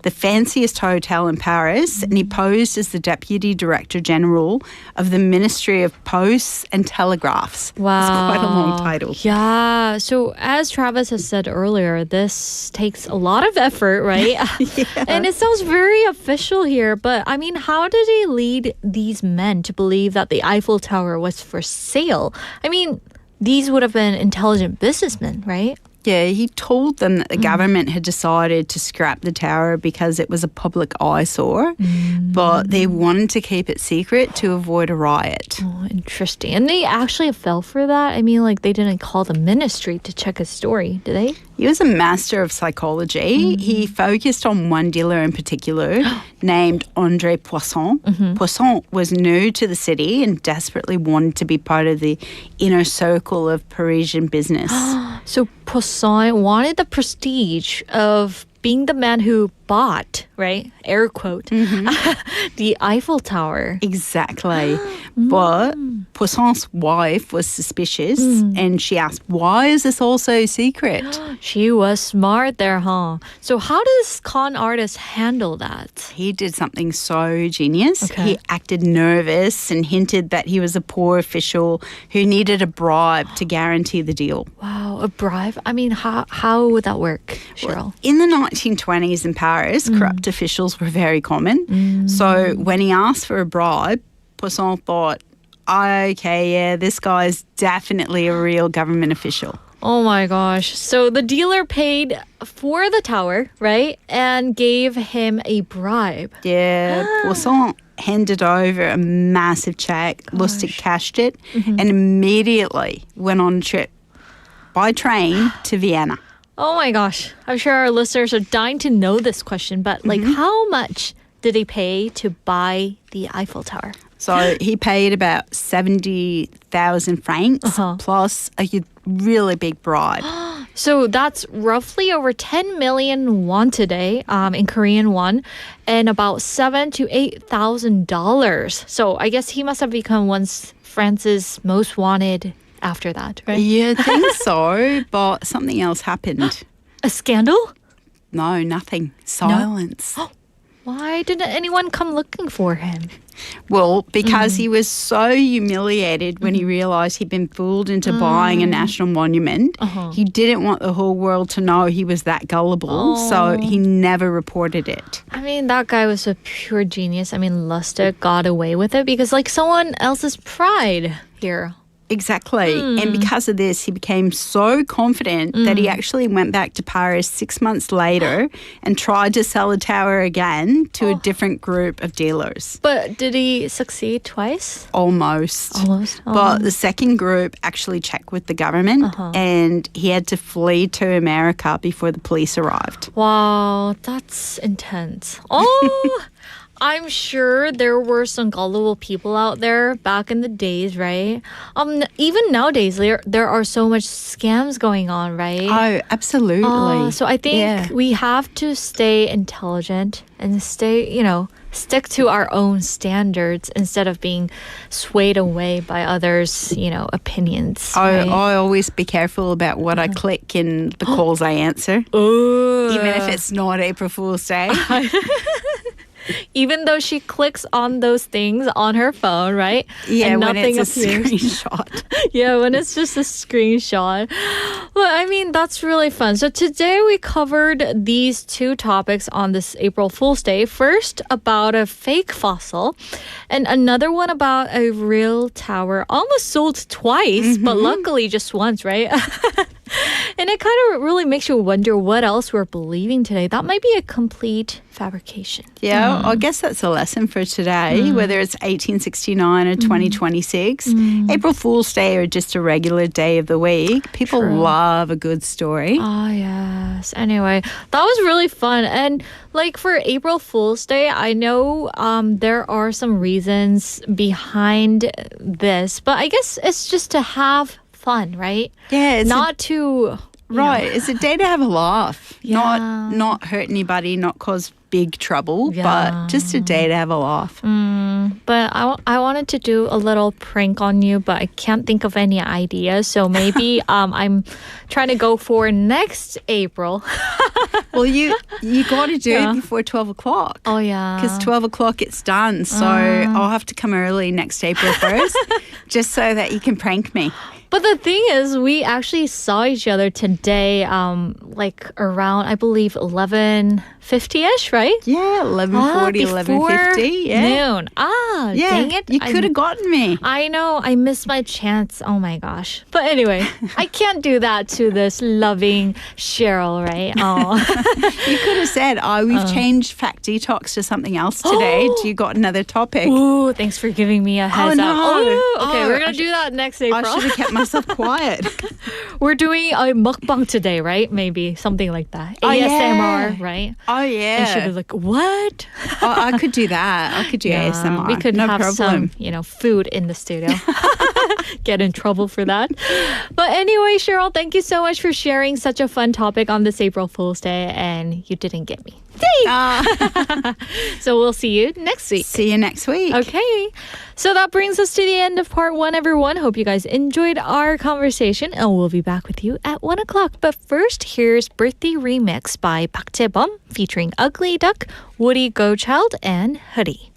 the fanciest hotel in Paris, and he posed as the Deputy Director General of the Ministry of Posts and Telegraphs. Wow. It's quite a long title. Yeah. So as Travis has said earlier, this takes a lot of effort, right? And it sounds very official here, but I mean, how did he lead these men to believe that the Eiffel Tower was for sale? I mean, these would have been intelligent businessmen, right? Yeah, he told them that the government had decided to scrap the tower because it was a public eyesore, but they wanted to keep it secret to avoid a riot. Oh, interesting. And they actually fell for that? I mean, like, they didn't call the ministry to check his story, did they? He was a master of psychology. He focused on one dealer in particular named André Poisson. Poisson was new to the city and desperately wanted to be part of the inner circle of Parisian business. So Poisson wanted the prestige of being the man who bought, right? Air quote, the Eiffel Tower. Exactly. But Poisson's wife was suspicious and she asked, why is this all so secret? She was smart there, huh? So how does con artist handle that? He did something so genius. Okay. He acted nervous and hinted that he was a poor official who needed a bribe to guarantee the deal. Wow, a bribe? I mean, how would that work, Cheryl? In the 1920s in Paris, corrupt officials were very common. So when he asked for a bribe, Poisson thought, okay, yeah, this guy's definitely a real government official. Oh my gosh. So the dealer paid for the tower, right? And gave him a bribe. Yeah, Poisson handed over a massive check. Lustig cashed it and immediately went on a trip by train to Vienna. Oh my gosh. I'm sure our listeners are dying to know this question, but like how much did he pay to buy the Eiffel Tower? So he paid about 70,000 francs plus a really big bribe. So that's roughly over 10 million won today in Korean won and about $7,000 to $8,000. So I guess he must have become France's most wanted after that, right? You think so, but something else happened. A scandal? No, nothing. Silence. No? Why didn't anyone come looking for him? Well, because he was so humiliated when he realized he'd been fooled into buying a national monument. He didn't want the whole world to know he was that gullible, so he never reported it. I mean, that guy was a pure genius. I mean, Lustig got away with it because, like, someone else's pride here. Exactly. And because of this, he became so confident that he actually went back to Paris 6 months later and tried to sell the tower again to a different group of dealers. But did he succeed twice? Almost. Almost. But the second group actually checked with the government and he had to flee to America before the police arrived. Wow, that's intense. Oh, I'm sure there were some gullible people out there back in the days, right? Even nowadays, there are so much scams going on, right? Oh, absolutely. So I think we have to stay intelligent and stick to our own standards instead of being swayed away by others, opinions. Right? I always be careful about what I click in the calls I answer. Ooh. Even if it's not April Fool's Day. Even though she clicks on those things on her phone, right? Yeah, and when nothing it's a appears. screenshot. Yeah, when it's just a screenshot. Well, I mean, that's really fun. So today we covered these two topics on this April Fool's Day. First, about a fake fossil, and another one about a real tower almost sold twice, but luckily just once, right? And it kind of really makes you wonder what else we're believing today. That might be a complete fabrication. Yeah, I guess that's a lesson for today, whether it's 1869 or 2026. April Fool's Day or just a regular day of the week. People love a good story. Oh, yes. Anyway, that was really fun. And like for April Fool's Day, I know there are some reasons behind this, but I guess it's just to have fun, right? Yeah, it's not to right. It's a day to have a laugh, Yeah. not hurt anybody, not cause big trouble, Yeah. but just a day to have a laugh. But I wanted to do a little prank on you, but I can't think of any ideas. So maybe I'm trying to go for next April. Well, you got to do it before 12 o'clock. Oh, yeah. Because 12 o'clock it's done. So I'll have to come early next April 1st just so that you can prank me. But the thing is, we actually saw each other today, like around, I believe, 11:50ish, right? Yeah, 11:40, 11:50. Yeah. Noon. Yeah, Dang it. you could have gotten me. I know. I missed my chance. Oh, my gosh. But anyway, I can't do that to this loving Cheryl, right? Oh. You could have said, we've changed Fact Detox to something else today. Do you got another topic? Ooh, thanks for giving me a heads no. up. Ooh, okay, Oh, we're going to do that next April. I should have kept myself quiet. We're doing a mukbang today, right? Maybe something like that. Oh, yeah. ASMR, right? Oh, yeah. And she'll be like, what? I could do that. I could do ASMR. We could no have problem. some, food in the studio. Get in trouble for that. But anyway, Cheryl, thank you so much for sharing such a fun topic on this April Fool's Day, and you didn't get me. So we'll see you next week. See you next week. Okay. So that brings us to the end of part one, everyone. Hope you guys enjoyed our conversation, and we'll be back with you at 1 o'clock. But first, here's Birthday Remix by Park Jae-bum featuring Ugly Duck, Woody Gochild, and Hoodie.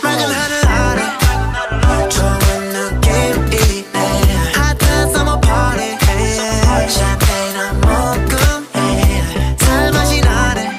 맑은 하늘 아래 좋은 느낌이네 핫한 summer party 샴페인 한 모금 살 마신 아래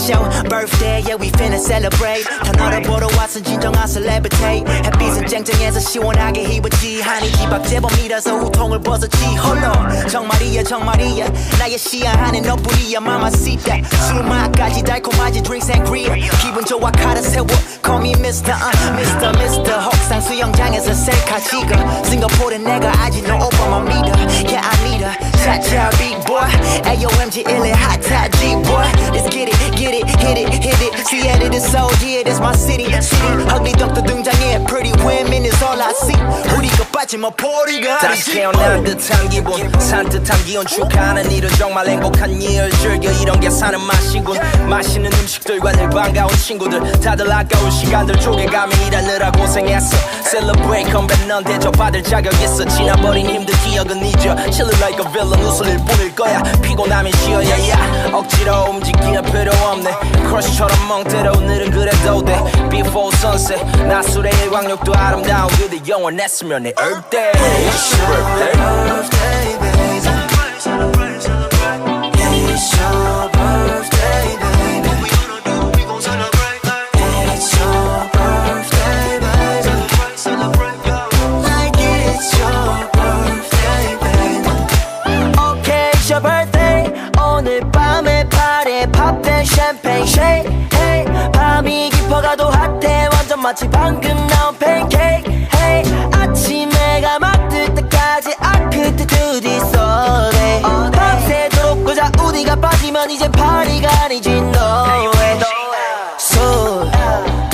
show birthday yeah we finna celebrate 다 너를 보러 왔은 진정한 celebrity 햇빛은 쨍쨍해서 시원하게 입었지 한이 집앞 제법이라서 우통을 벗었지 홀로 정말이야 정말이야 나의 시야 안에 너뿐이야 mamacita 술 맛까지 달콤하지 drinks and grill 기분 좋아 카드 세워 call me Mr. Mr. 혹상 수영장에서 셀카 찍어 싱가포르에 내가 아직 너 오빠만 믿어 yeah I need her 차차 big boy AOMG 1의 핫타 G-boy let's get it hit it Seattle is so yeah that's my city ugly 덕도 등장해 pretty women is all I see 우리가 빠지면 포리가 다시 태어난 듯한 기분 산뜻한 기운 축하하는 일은 정말 행복한 일 즐겨 이런 게 사는 맛이군 맛있는 음식들과 늘 반가운 친구들 다들 아까운 시간들 쪼개가며 일하느라 고생했어 Celebrate 컴백 넌 대접받을 자격 있어 지나버린 힘든 기억은 잊어 Chillin' like a villain 웃을 일 뿐일 거야 피곤하면 쉬어야 야 억지로 움직이는 필요 없네 크러쉬처럼 멍 때려 오늘은 그래도 돼 Before sunset 낮술의 일광욕도 아름다운 그대 영원했으면 내 Earth Day It's your birthday baby Celebrate It's your birthday baby What we gonna do we gon' celebrate It's your birthday baby Celebrate like it's your birthday baby Okay it's your birthday 오늘 밤에 파리에 팝된 샴페인 쉐이크 hey 밤이 깊어가도 핫해 완전 마치 방금 나온 팬케이크 hey 아침 해가 막 뜰 때까지 I could do this all day 밤새도록 꽂아 우디가 빠지면 이제 파리가 아니지 no way 술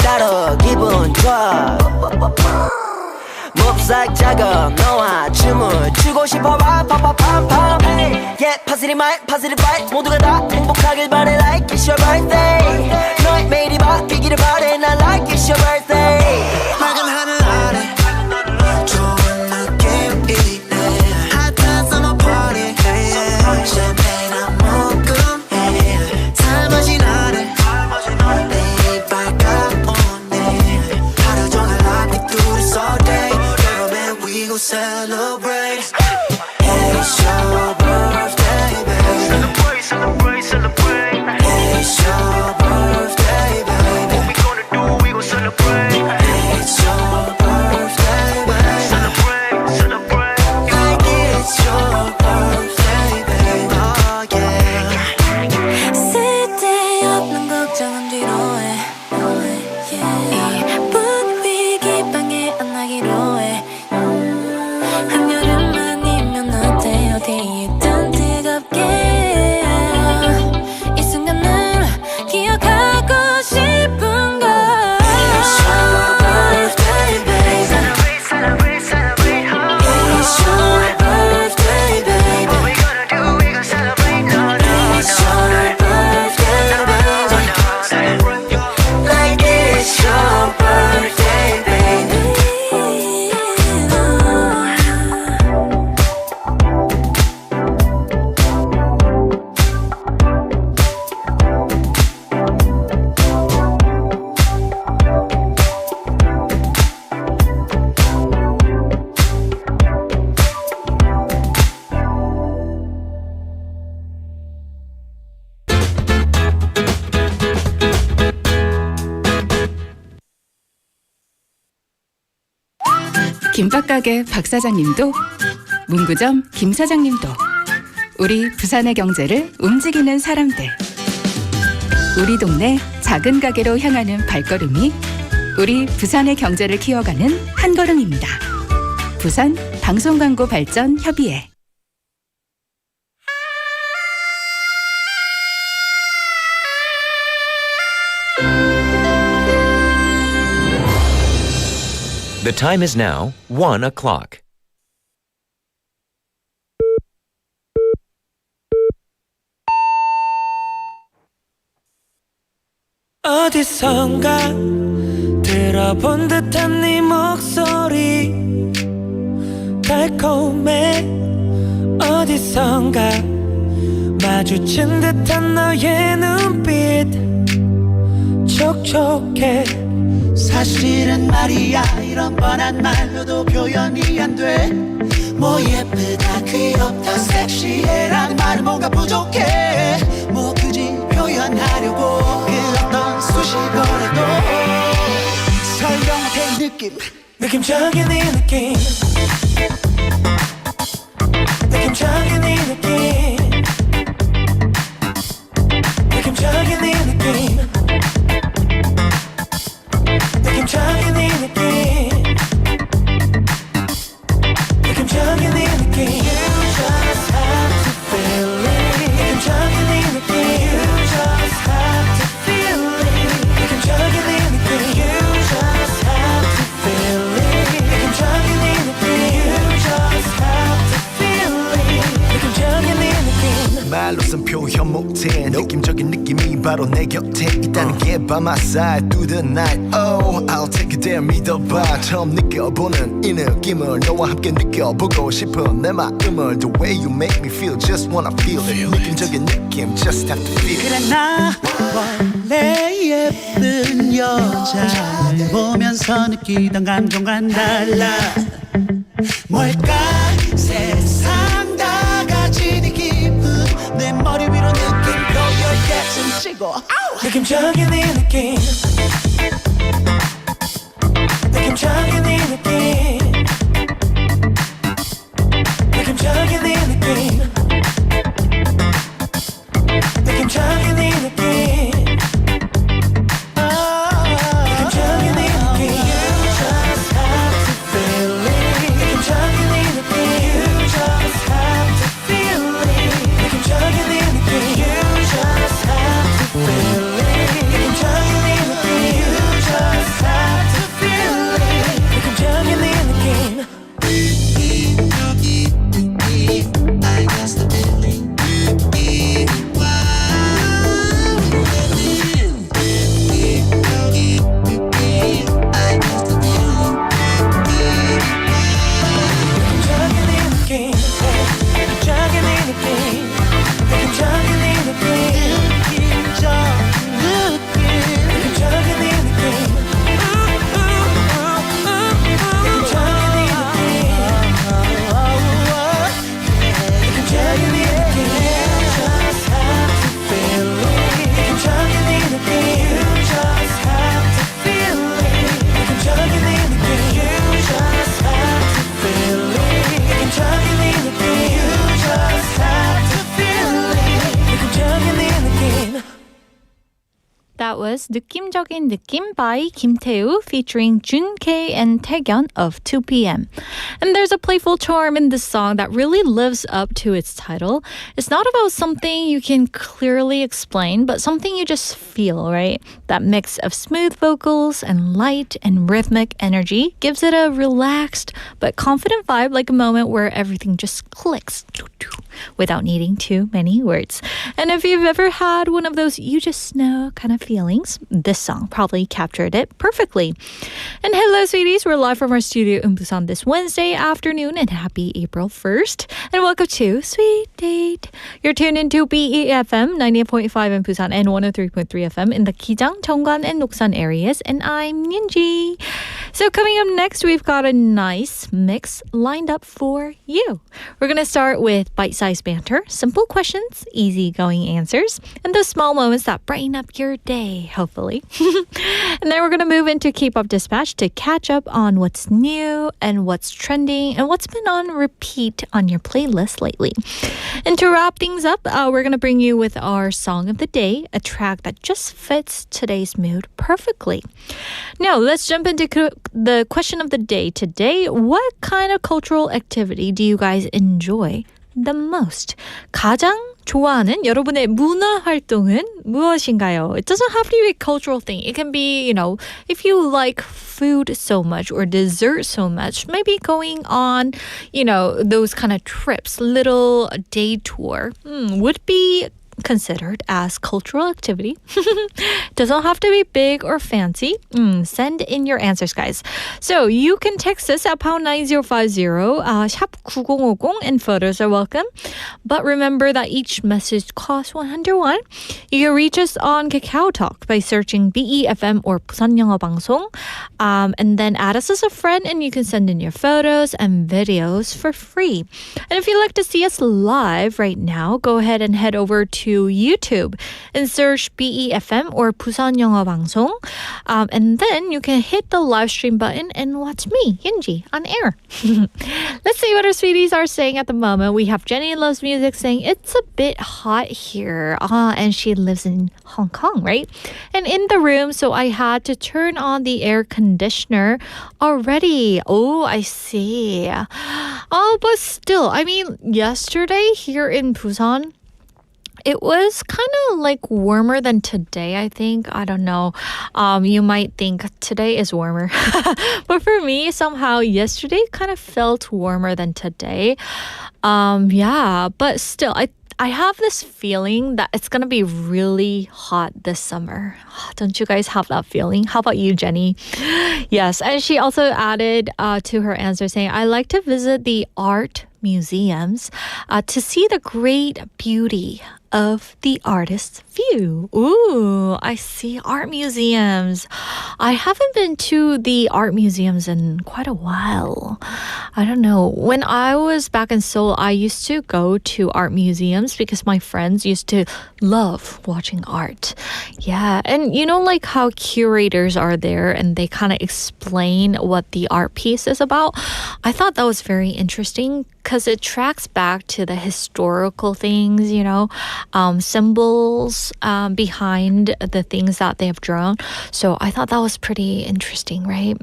따로 기분 좋아 몹삭 작업 너와 춤을 추고 싶어 팜팜팜팜 Yeah 파스리 마이 파스리 파이 모두가 다 행복하길 바래 like it's your birthday 너의 매일이 바뀌기를 바래 난 like it's your birthday 맑은 하늘 아래 좋은 느낌이네 핫한 summer party 샴페인 한 모금 잘 마신 아래 내일 밝아오네 하루 종일 like it do this all day 그러면 we gon' celebrate It's your birthday baby Celebrate It's your birthday baby What we gonna do we gon' celebrate It's your birthday baby Celebrate like it's your birthday baby Oh yeah 쓸데없는 걱정은 뒤로 해 이쁜 위기 방해 안 나기로 해 한여름만이면 어때 어디든 뜨겁게 이 순간을 기억하고 싶은 걸 It's your birthday baby Celebrate It's your birthday baby What we gonna do we gon' celebrate It's your birthday baby Like it's your birthday baby 김밥가게 박 사장님도 문구점 김 사장님도 우리 부산의 경제를 움직이는 사람들 우리 동네 작은 가게로 향하는 발걸음이 우리 부산의 경제를 키워가는 한 걸음입니다. 부산 방송광고 발전 협의회 The time is now 1 o'clock. 어디선가 들어본 듯한 네 목소리 달콤해 어디선가 마주친 듯한 너의 눈빛 촉촉해 사실은 말이야 이런 뻔한 말로도 표현이 안 돼 뭐 예쁘다 귀엽다 섹시해라는 말은 뭔가 부족해 뭐 굳이 표현하려고 느낌 느낌적인 이 느낌 느낌적인 이 느낌 느낌적인 이 느낌 느낌적인 이 느낌 느낌적인 이 느낌 You just have to feel it 느낌적인 이 느낌 You just have to feel it 느낌적인 이 느낌 You just have to feel it 느낌적인 이 느낌 You just have to feel it 느낌적인 이 느낌 말로선 표현 못해 느낌적인 느낌이 바로 내 곁에 있다는 게 by my side through the night Oh I'll take it there 믿어봐 처음 느껴보는 이 느낌을 너와 함께 느껴보고 싶은 내 마음을 The way you make me feel just wanna feel it 느낌적인 느낌 just have to feel it 그래 나 원래 예쁜 여자를 보면서 느끼던 감정과는 달라 뭘까 세상 다 가진 이 기분 내 머리 위로 느낌 고요하게 숨쉬고 느낌적인 이 느낌 느낌적인 이 느낌 느낌적인 이 느낌 느낌적인 이 느낌 느낌적인 이 느낌 You just have to feel it 느낌적인 이 느낌 You just have to feel it 느낌적인 이 느낌 You just have to feel it 느낌적인 이 느낌 You just have to feel it 느낌적인 이 느낌 That was 느낌적인 느낌 by 김태우 featuring Jun-K and Taegyeon of 2 p.m. And there's a playful charm in this song that really lives up to its title. It's not about something you can clearly explain, but something you just feel, right? That mix of smooth vocals and light and rhythmic energy gives it a relaxed but confident vibe, like a moment where everything just clicks without needing too many words. And if you've ever had one of those you just know kind of feelings, this song probably captured it perfectly. And hello, sweeties. We're live from our studio in Busan this Wednesday afternoon, and happy April 1st. And welcome to Sweet Date. You're tuned into BEFM 98.5 in Busan and 103.3 FM in the Kijang, Cheonggan, and Noksan areas. And I'm Yunji. So coming up next, we've got a nice mix lined up for you. We're going to start with bite-sized banter, simple questions, easygoing answers, and those small moments that brighten up your day, hopefully. And then we're going to move into Kpop Dispatch to catch up on what's new and what's trending and what's been on repeat on your playlist lately. And to wrap things up, we're going to bring you with our song of the day, a track that just fits today's mood perfectly. Now, let's jump into the question of the day today. What kind of cultural activity do you guys enjoy the most? 가장 좋아하는 여러분의 문화 활동은 무엇인가요? It doesn't have to be a cultural thing. It can be, if you like food so much or dessert so much, maybe going on, those kind of trips, little day tour, would be considered as cultural activity. Doesn't have to be big or fancy. Send in your answers, guys. So you can text us at pound 9050, 샵 9050, and photos are welcome. But remember that each message costs 100 won. You can reach us on Kakao Talk by searching BEFM or 부산 영어 방송, and then add us as a friend, and you can send in your photos and videos for free. And if you'd like to see us live right now, go ahead and head over to to YouTube and search BEFM or 부산 영어 방송. And then you can hit the live stream button and watch me, Yunji, on air. Let's see what our sweeties are saying at the moment. We have Jenny Loves Music saying it's a bit hot here. And she lives in Hong Kong, right? And in the room, so I had to turn on the air conditioner already. Oh, I see. Oh, but still, I mean, yesterday here in Busan, it was kind of like warmer than today, I think. I don't know. You might think today is warmer. But for me, somehow yesterday kind of felt warmer than today. Yeah, but still, I have this feeling that it's going to be really hot this summer. Don't you guys have that feeling? How about you, Jenny? Yes, and she also added to her answer saying, I like to visit the art museums to see the great beauty of the artist's view. Ooh, I see art museums. I haven't been to the art museums in quite a while. I don't know. When I was back in Seoul, I used to go to art museums because my friends used to love watching art. Yeah, and you know like how curators are there and they kind of explain what the art piece is about? I thought that was very interesting because it tracks back to the historical things, you know, symbols behind the things that they have drawn. So I thought that was pretty interesting, right?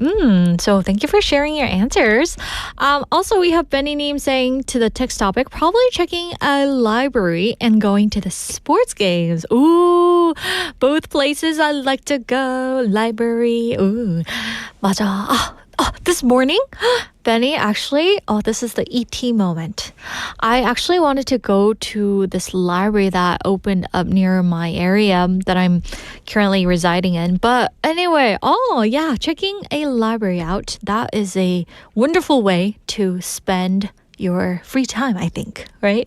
So thank you for sharing your answers. Also, we have Benny Neem saying to the text topic, probably checking a library and going to the sports games. Ooh, both places I like to go. Library. Ooh, 맞아. This morning, Benny, actually, this is the ET moment. I actually wanted to go to this library that opened up near my area that I'm currently residing in. But anyway, checking a library out. That is a wonderful way to spend your free time, I think, right?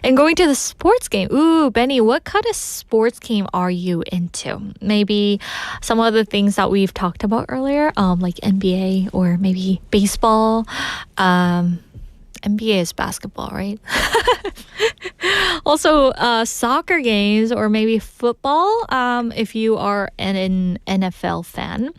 And going to the sports game. Ooh, Benny, what kind of sports game are you into? Maybe some of the things that we've talked about earlier, like NBA or maybe baseball. NBA is basketball, right? Also, soccer games or maybe football if you are an NFL fan.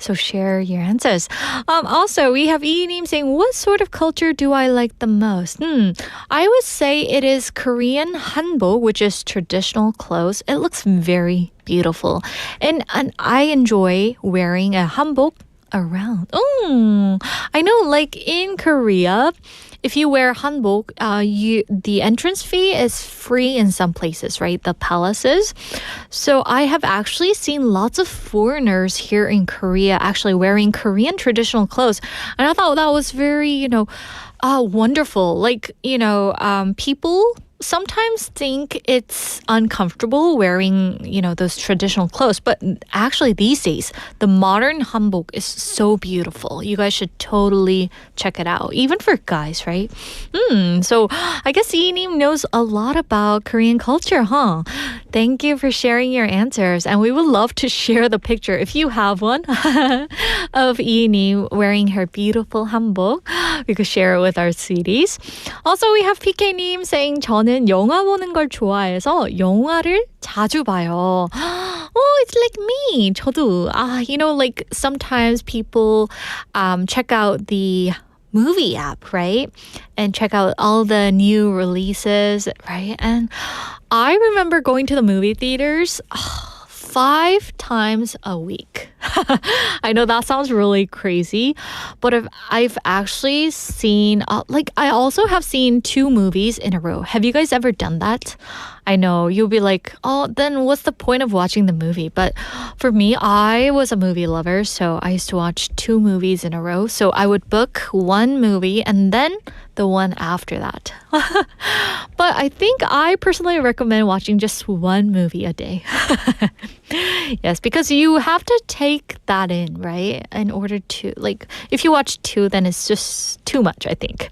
So share your answers. Also, we have Iinim saying, what sort of culture do I like the most? I would say it is Korean hanbok, which is traditional clothes. It looks very beautiful. And I enjoy wearing a hanbok around. I know, like in Korea, if you wear hanbok, the entrance fee is free in some places, right? The palaces. So I have actually seen lots of foreigners here in Korea actually wearing Korean traditional clothes. And I thought that was very, wonderful. Like, people sometimes think it's uncomfortable wearing, those traditional clothes. But actually these days, the modern hanbok is so beautiful. You guys should totally check it out. Even for guys, right? So I guess Iinim knows a lot about Korean culture, huh? Thank you for sharing your answers. And we would love to share the picture, if you have one, of Iinim wearing her beautiful hanbok. We could share it with our sweeties. Also, we have PK님 saying, 저는 영화 보는 걸 좋아해서 영화를 자주 봐요. Oh, it's like me. 저도. Like sometimes people check out the movie app, right? And check out all the new releases, right? And I remember going to the movie theaters 5 times a week. I know that sounds really crazy, but I've actually seen, I also have seen 2 movies in a row. Have you guys ever done that? I know you'll be like, then what's the point of watching the movie? But for me, I was a movie lover, so I used to watch 2 movies in a row. So I would book 1 movie and then the one after that. But I think I personally recommend watching just 1 movie a day. Yes, because you have to take that in, right? In order to, if you watch 2, then it's just too much, I think.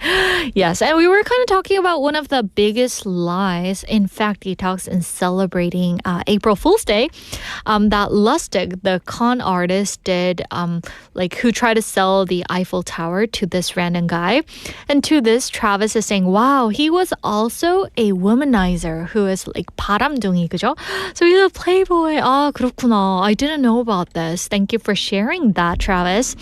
Yes, and we were kind of talking about one of the biggest lies in Fact Detox in celebrating April Fool's Day that Lustig, the con artist, did, who tried to sell the Eiffel Tower to this random guy. And to this this, Travis is saying, wow, he was also a womanizer who is like 바람둥이, 그죠? So he's a playboy. 아, 그렇구나. I didn't know about this. Thank you for sharing that, Travis.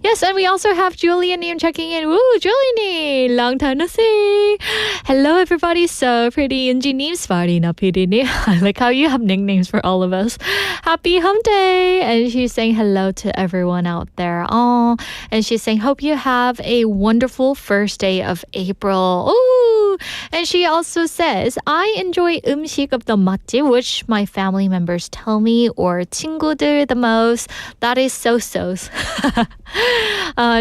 Yes, and we also have Julian checking in. Woo, Julian, long time no see. Hello, everybody. So pretty. Yunji-님, Svarina PD님. I like how you have nicknames for all of us. Happy hump day. And she's saying hello to everyone out there. Oh, and she's saying, hope you have a wonderful first day of April. Ooh. And she also says, I enjoy 음식 of the 맛집, which my family members tell me, or 친구들 the most. That is so-sos.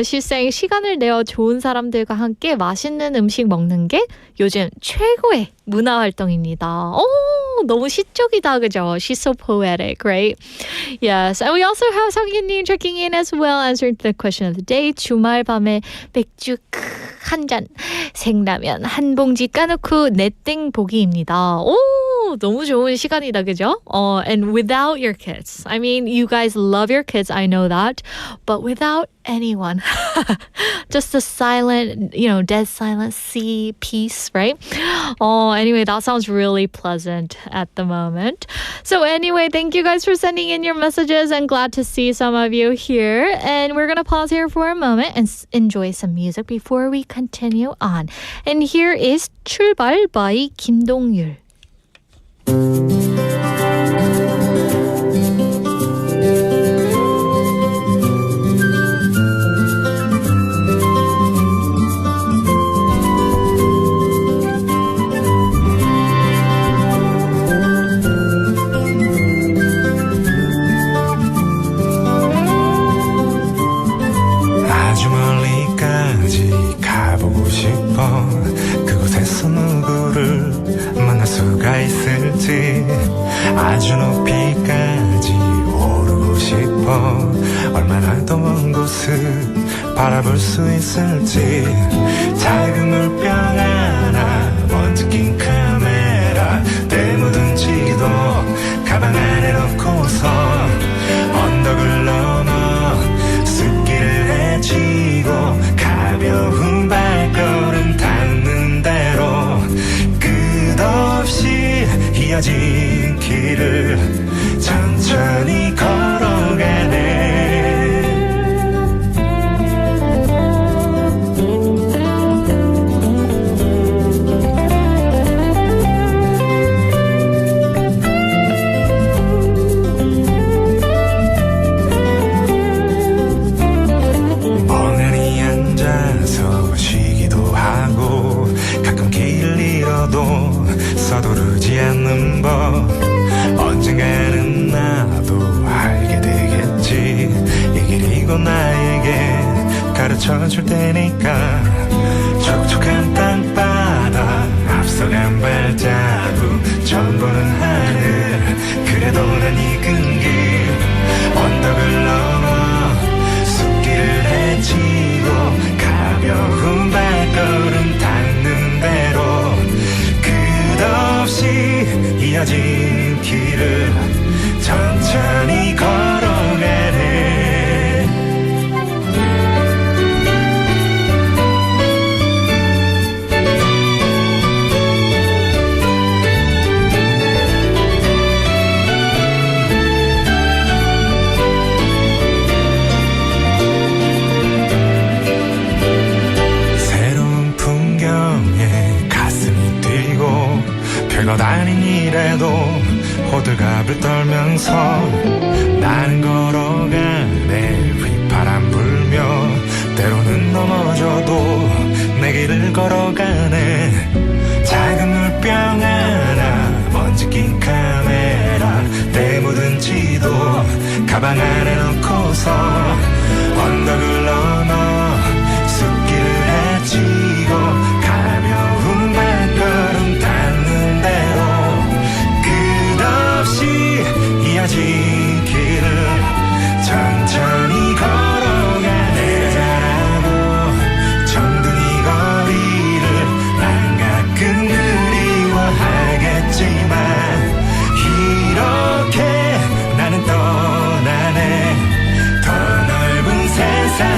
She's saying, 시간을 내어 좋은 사람들과 함께 맛있는 음식 먹는 게 요즘 최고의 문화 활동입니다. 오, 너무 시적이다, 그죠? She's so poetic, right? Yes, and we also have 성기님 checking in as well, answering the question of the day. 주말 밤에 맥주 한 잔, 생라면 한 봉지 까놓고 내땡 보기입니다. 오, 너무 좋은 시간이다, 그죠? And without your kids. I mean, you guys love your kids, I know that. But without anyone. Just the silent, dead silence, sea, peace, right? Anyway, that sounds really pleasant at the moment. So anyway, thank you guys for sending in your messages and glad to see some of you here. And we're going to pause here for a moment and enjoy some music before we continue on. And here is 출발 by 김동률. 그곳에서 누구를 만날 수가 있을지 아주 높이까지 오르고 싶어 얼마나 더 먼 곳을 바라볼 수 있을지 작은 물병 하나 먼지 낀 카메라 때 묻은 지도 가방 안에 넣고서 언덕을 넘어 숲길을 헤치고 가벼운 발걸음 닿는 대로 끝없이 이어진 길을 천천히 걸어가네 서두르지 않는 법 언젠가는 나도 알게 되겠지 이 길이 곧 나에게 가르쳐줄 테니까 촉촉한 땅바닥 앞서간 발자국 처음 보는 하늘 그래도 난 익은 길 언덕을 넘어 숲길을 헤치고 가벼운 발걸음 닿는 대로 끝없이 이어진 길을 천천히 걸어가네 새로운 풍경에 가슴이 뛰고 별것 아닌 일에도 호들갑을 떨면서 나는 걸어가네 휘파람 불며 때로는 넘어져도 내 길을 걸어가네 작은 물병 하나 먼지 낀 카메라 때 묻은 지도 가방 안에 넣고서 언덕을 넘어 숲길을 헤치고 가벼운 발걸음 닿는 대로 끝없이 이어진 길을 천천히 걸어가네 잘하고 정든이 거리를 난 가끔 그리워하겠지만 이렇게 나는 떠나네 더 넓은 세상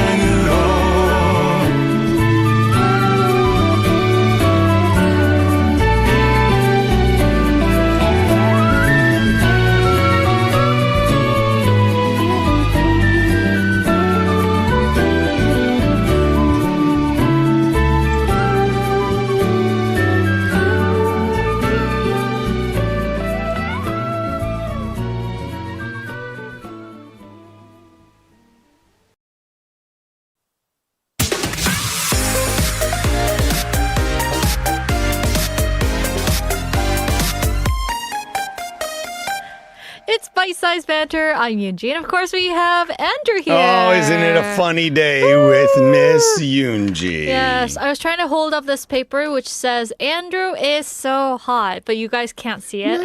Sized Banter. I'm Yoonji. And of course, we have Andrew here. Oh, isn't it a funny day with Miss Yoonji? Yes, I was trying to hold up this paper which says Andrew is so hot, but you guys can't see it,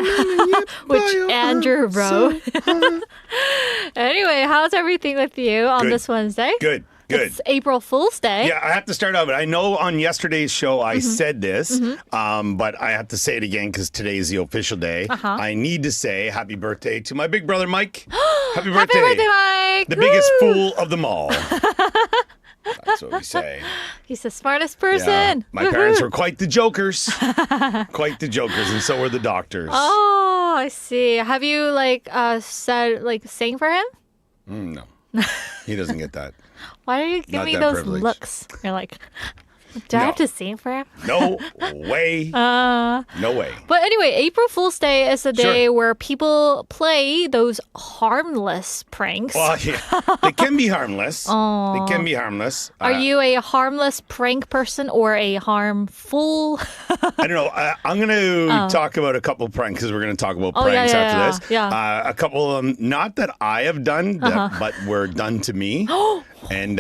which Andrew wrote. Anyway, how's everything with you on this Wednesday? Good. It's April Fool's Day. Yeah, I have to start out. I know on yesterday's show I said this, but I have to say it again because today is the official day. I need to say happy birthday to my big brother, Mike. Happy birthday. Happy birthday, Mike. The biggest fool of them all. That's what we say. He's the smartest person. Yeah. My parents were quite the jokers. Quite the jokers, and so were the doctors. Oh, I see. Have you sang for him? No. He doesn't get that. Why do you give me those looks? You're like, do I have to sing for him? No way. No way. But anyway, April Fool's Day is a day where people play those harmless pranks. Well, yeah. They can be harmless. They can be harmless. Are you a harmless prank person or a harmful? I don't know. I'm going to talk about a couple of pranks because we're going to talk about pranks after this. Yeah. A couple of them, not that I have done, but were done to me. And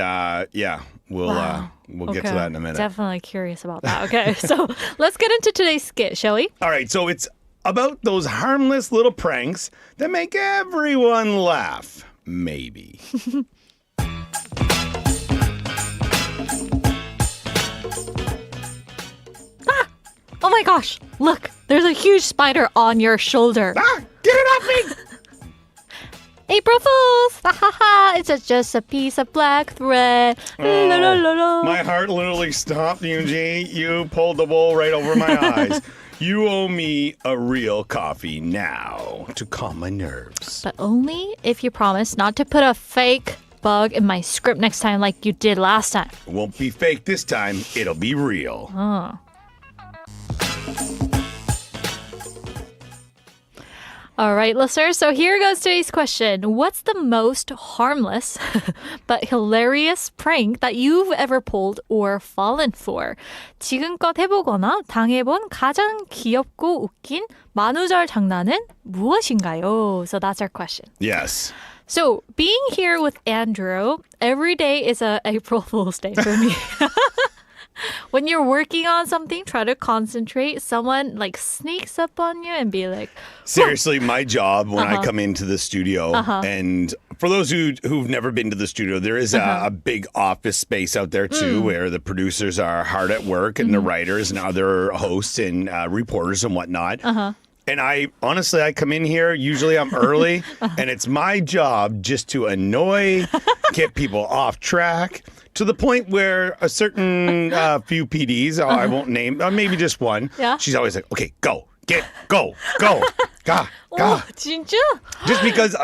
we'll get to that in a minute. Definitely curious about that. Okay, so let's get into today's skit, shall we? All right, so it's about those harmless little pranks that make everyone laugh. Maybe. Oh my gosh, look, there's a huge spider on your shoulder. Get it off me! April Fools! Ha ha ha! It's just a piece of black thread. La, la, la, la. My heart literally stopped, Yoonji. You pulled the wool right over my eyes. You owe me a real coffee now to calm my nerves. But only if you promise not to put a fake bug in my script next time like you did last time. It won't be fake this time. It'll be real. Oh. All right, listeners. So here goes today's question. What's the most harmless but hilarious prank that you've ever pulled or fallen for? 지금껏 해보거나 당해본 가장 귀엽고 웃긴 만우절 장난은 무엇인가요? So that's our question. Yes. So being here with Andrew, every day is a April Fool's Day for me. When you're working on something, try to concentrate. Someone sneaks up on you and be like, seriously, my job when I come into the studio, and for those who've never been to the studio, there is a big office space out there too, where the producers are hard at work and the writers and other hosts and reporters and whatnot. And I come in here, usually I'm early, and it's my job just to annoy, get people off track, to the point where a certain few PDs, I won't name, maybe just one, she's always like, okay, go, go, ga. 진짜? Just because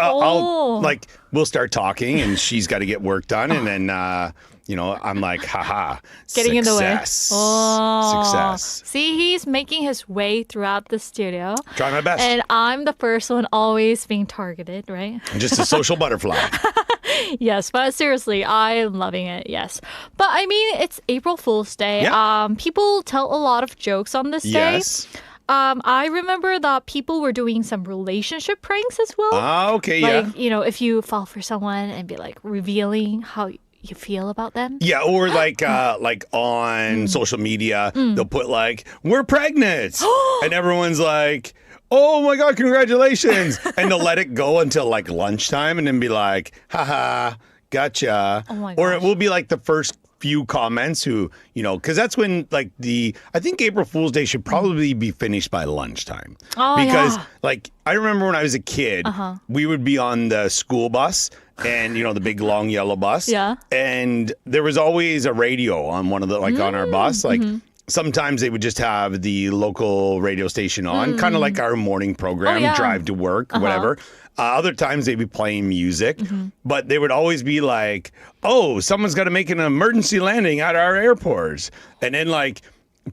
we'll start talking and she's got to get work done, and then, I'm like, haha, getting in the way. Success. See, he's making his way throughout the studio. Try my best. And I'm the first one always being targeted, right? Just a social butterfly. Yes, but seriously, I'm loving it, yes. But I mean, it's April Fool's Day. Yeah. People tell a lot of jokes on this day. Yes. I remember that people were doing some relationship pranks as well. Okay, if you fall for someone and be revealing how you feel about them. Yeah, or on social media, they'll put we're pregnant. And everyone's like, oh my God, congratulations. And they'll let it go until lunchtime and then be like, haha, gotcha. Oh my gosh. Or it will be the first few comments because that's when I think April Fool's Day should probably be finished by lunchtime. Oh, because yeah. I remember when I was a kid, we would be on the school bus and the big long yellow bus. Yeah. And there was always a radio on one of the on our bus. Sometimes they would just have the local radio station on, kind of like our morning program, drive to work, whatever. Other times they'd be playing music, but they would always be like, oh, someone's got to make an emergency landing at our airports. And then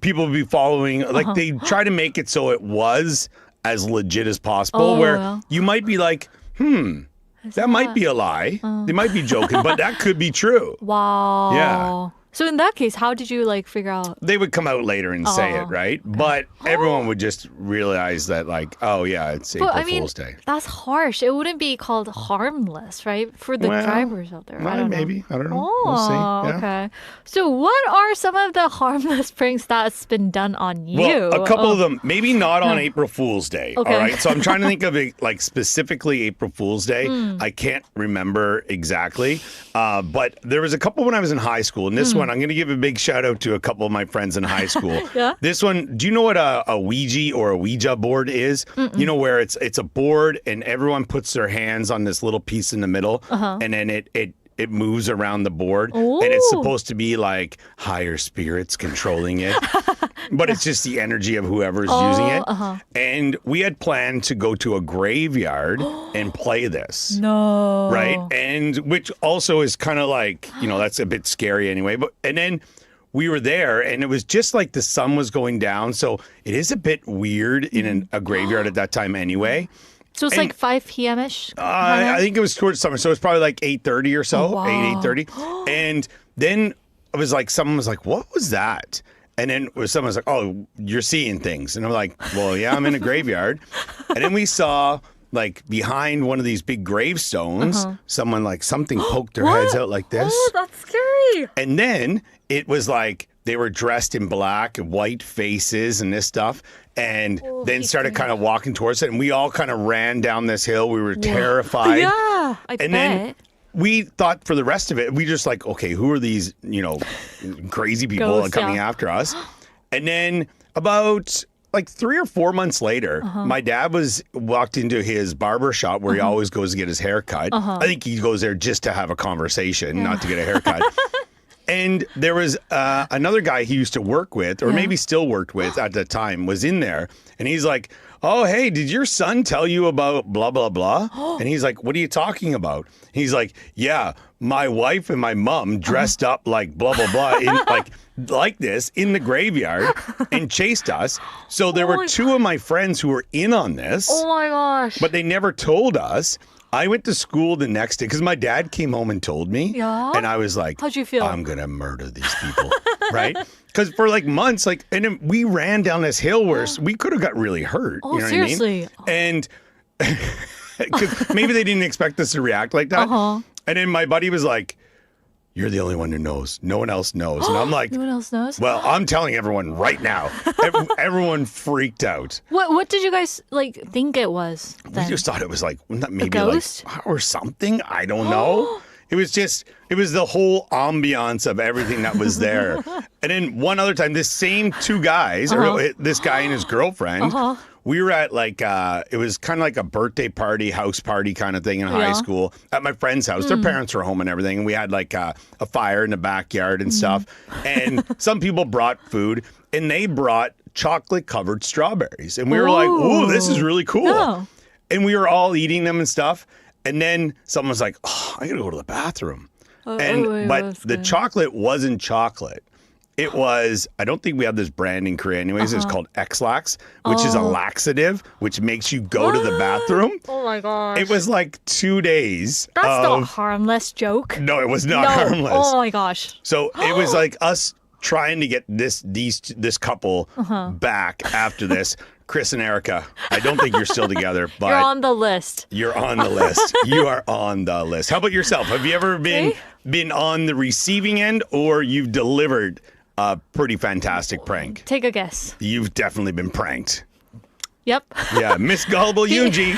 people would be following, they try to make it so it was as legit as possible, where you might be like, that might be a lie. They might be joking, but that could be true. Wow. Yeah. So in that case, how did you like figure out? They would come out later and say it, right? But everyone would just realize that, like, oh yeah, it's April Fool's Day. That's harsh. It wouldn't be called harmless, right? For the drivers out there. I don't know. Maybe. I don't know. We'll see. Yeah. Okay. So what are some of the harmless pranks that's been done on you? Well, a couple of them, maybe not on April Fool's Day. Okay. All right. So I'm trying to think of it like specifically April Fool's Day. I can't remember exactly. But there was a couple when I was in high school. And this one, I'm going to give a big shout out to a couple of my friends in high school. Yeah. This one, do you know what a Ouija or a Ouija board is? You know, where it's a board and everyone puts their hands on this little piece in the middle and then it moves around the board. Ooh. And it's supposed to be like higher spirits controlling it. But it's just the energy of whoever's using it. And we had planned to go to a graveyard and play this. No. Right? And which also is kind of like, you know, that's a bit scary anyway. And then we were there and it was just like the sun was going down. So it is a bit weird in a graveyard at that time anyway. So it's like 5 p.m.-ish? I think it was towards summer. So it was probably like 8:30 or so, 8:30. And then it was like, someone was like, what was that? And then someone was like, oh, you're seeing things. And I'm like, well, yeah, I'm in a graveyard. And then we saw like behind one of these big gravestones, someone like something poked their heads out like this. Oh, that's scary. And then it was like they were dressed in black, white faces and this stuff. And then started kind of walking towards it. And we all kind of ran down this hill. We were terrified. Yeah, I bet. Then we thought for the rest of it, we just like, okay, who are these, you know, crazy people Ghosts, coming after us? And then about like 3 or 4 months later, my dad walked into his barber shop where he always goes to get his hair cut. I think he goes there just to have a conversation, not to get a haircut. And there was another guy he used to work with, or maybe still worked with at the time, was in there. And he's like, oh, hey, did your son tell you about blah, blah, blah? And he's like, what are you talking about? He's like, yeah, my wife and my mom dressed up like blah, blah, blah, in, like this in the graveyard and chased us. So there were two of my friends who were in on this. Oh, my gosh. But they never told us. I went to school the next day because my dad came home and told me. Yeah. And I was like, how'd you feel? I'm going to murder these people. Right? Because for like months, like, and then we ran down this hill where we could have got really hurt. Oh, you know seriously? What I mean? And because maybe they didn't expect us to react like that. And then my buddy was like, you're the only one who knows. No one else knows. And I'm like, no one else knows? Well, I'm telling everyone right now. Everyone freaked out. What did you guys like think it was then? We just thought it was like maybe ghost? like or something. I don't know. It was the whole ambiance of everything that was there. And then one other time, this same two guys, or this guy and his girlfriend, we were at like, it was kind of like a birthday party, house party kind of thing in high school at my friend's house. Their parents were home and everything. And we had like a fire in the backyard and stuff. And some people brought food and they brought chocolate covered strawberries. And we were like, ooh, this is really cool. No. And we were all eating them and stuff. And then someone was like, oh, I gotta go to the bathroom. But the chocolate wasn't chocolate. It was, I don't think we have this brand in Korea anyways. It's called X-Lax, which is a laxative, which makes you go to the bathroom. Oh my gosh. It was like 2 days. That's not a harmless joke. No, it was not harmless. Oh my gosh. So it was like us trying to get this couple back after this. Chris and Erica, I don't think you're still together, but you're on the list. You're on the list. You are on the list. How about yourself? Have you ever been on the receiving end, or you've delivered a pretty fantastic prank? Take a guess. You've definitely been pranked. Yep. Yeah, Miss Gullible Yoonji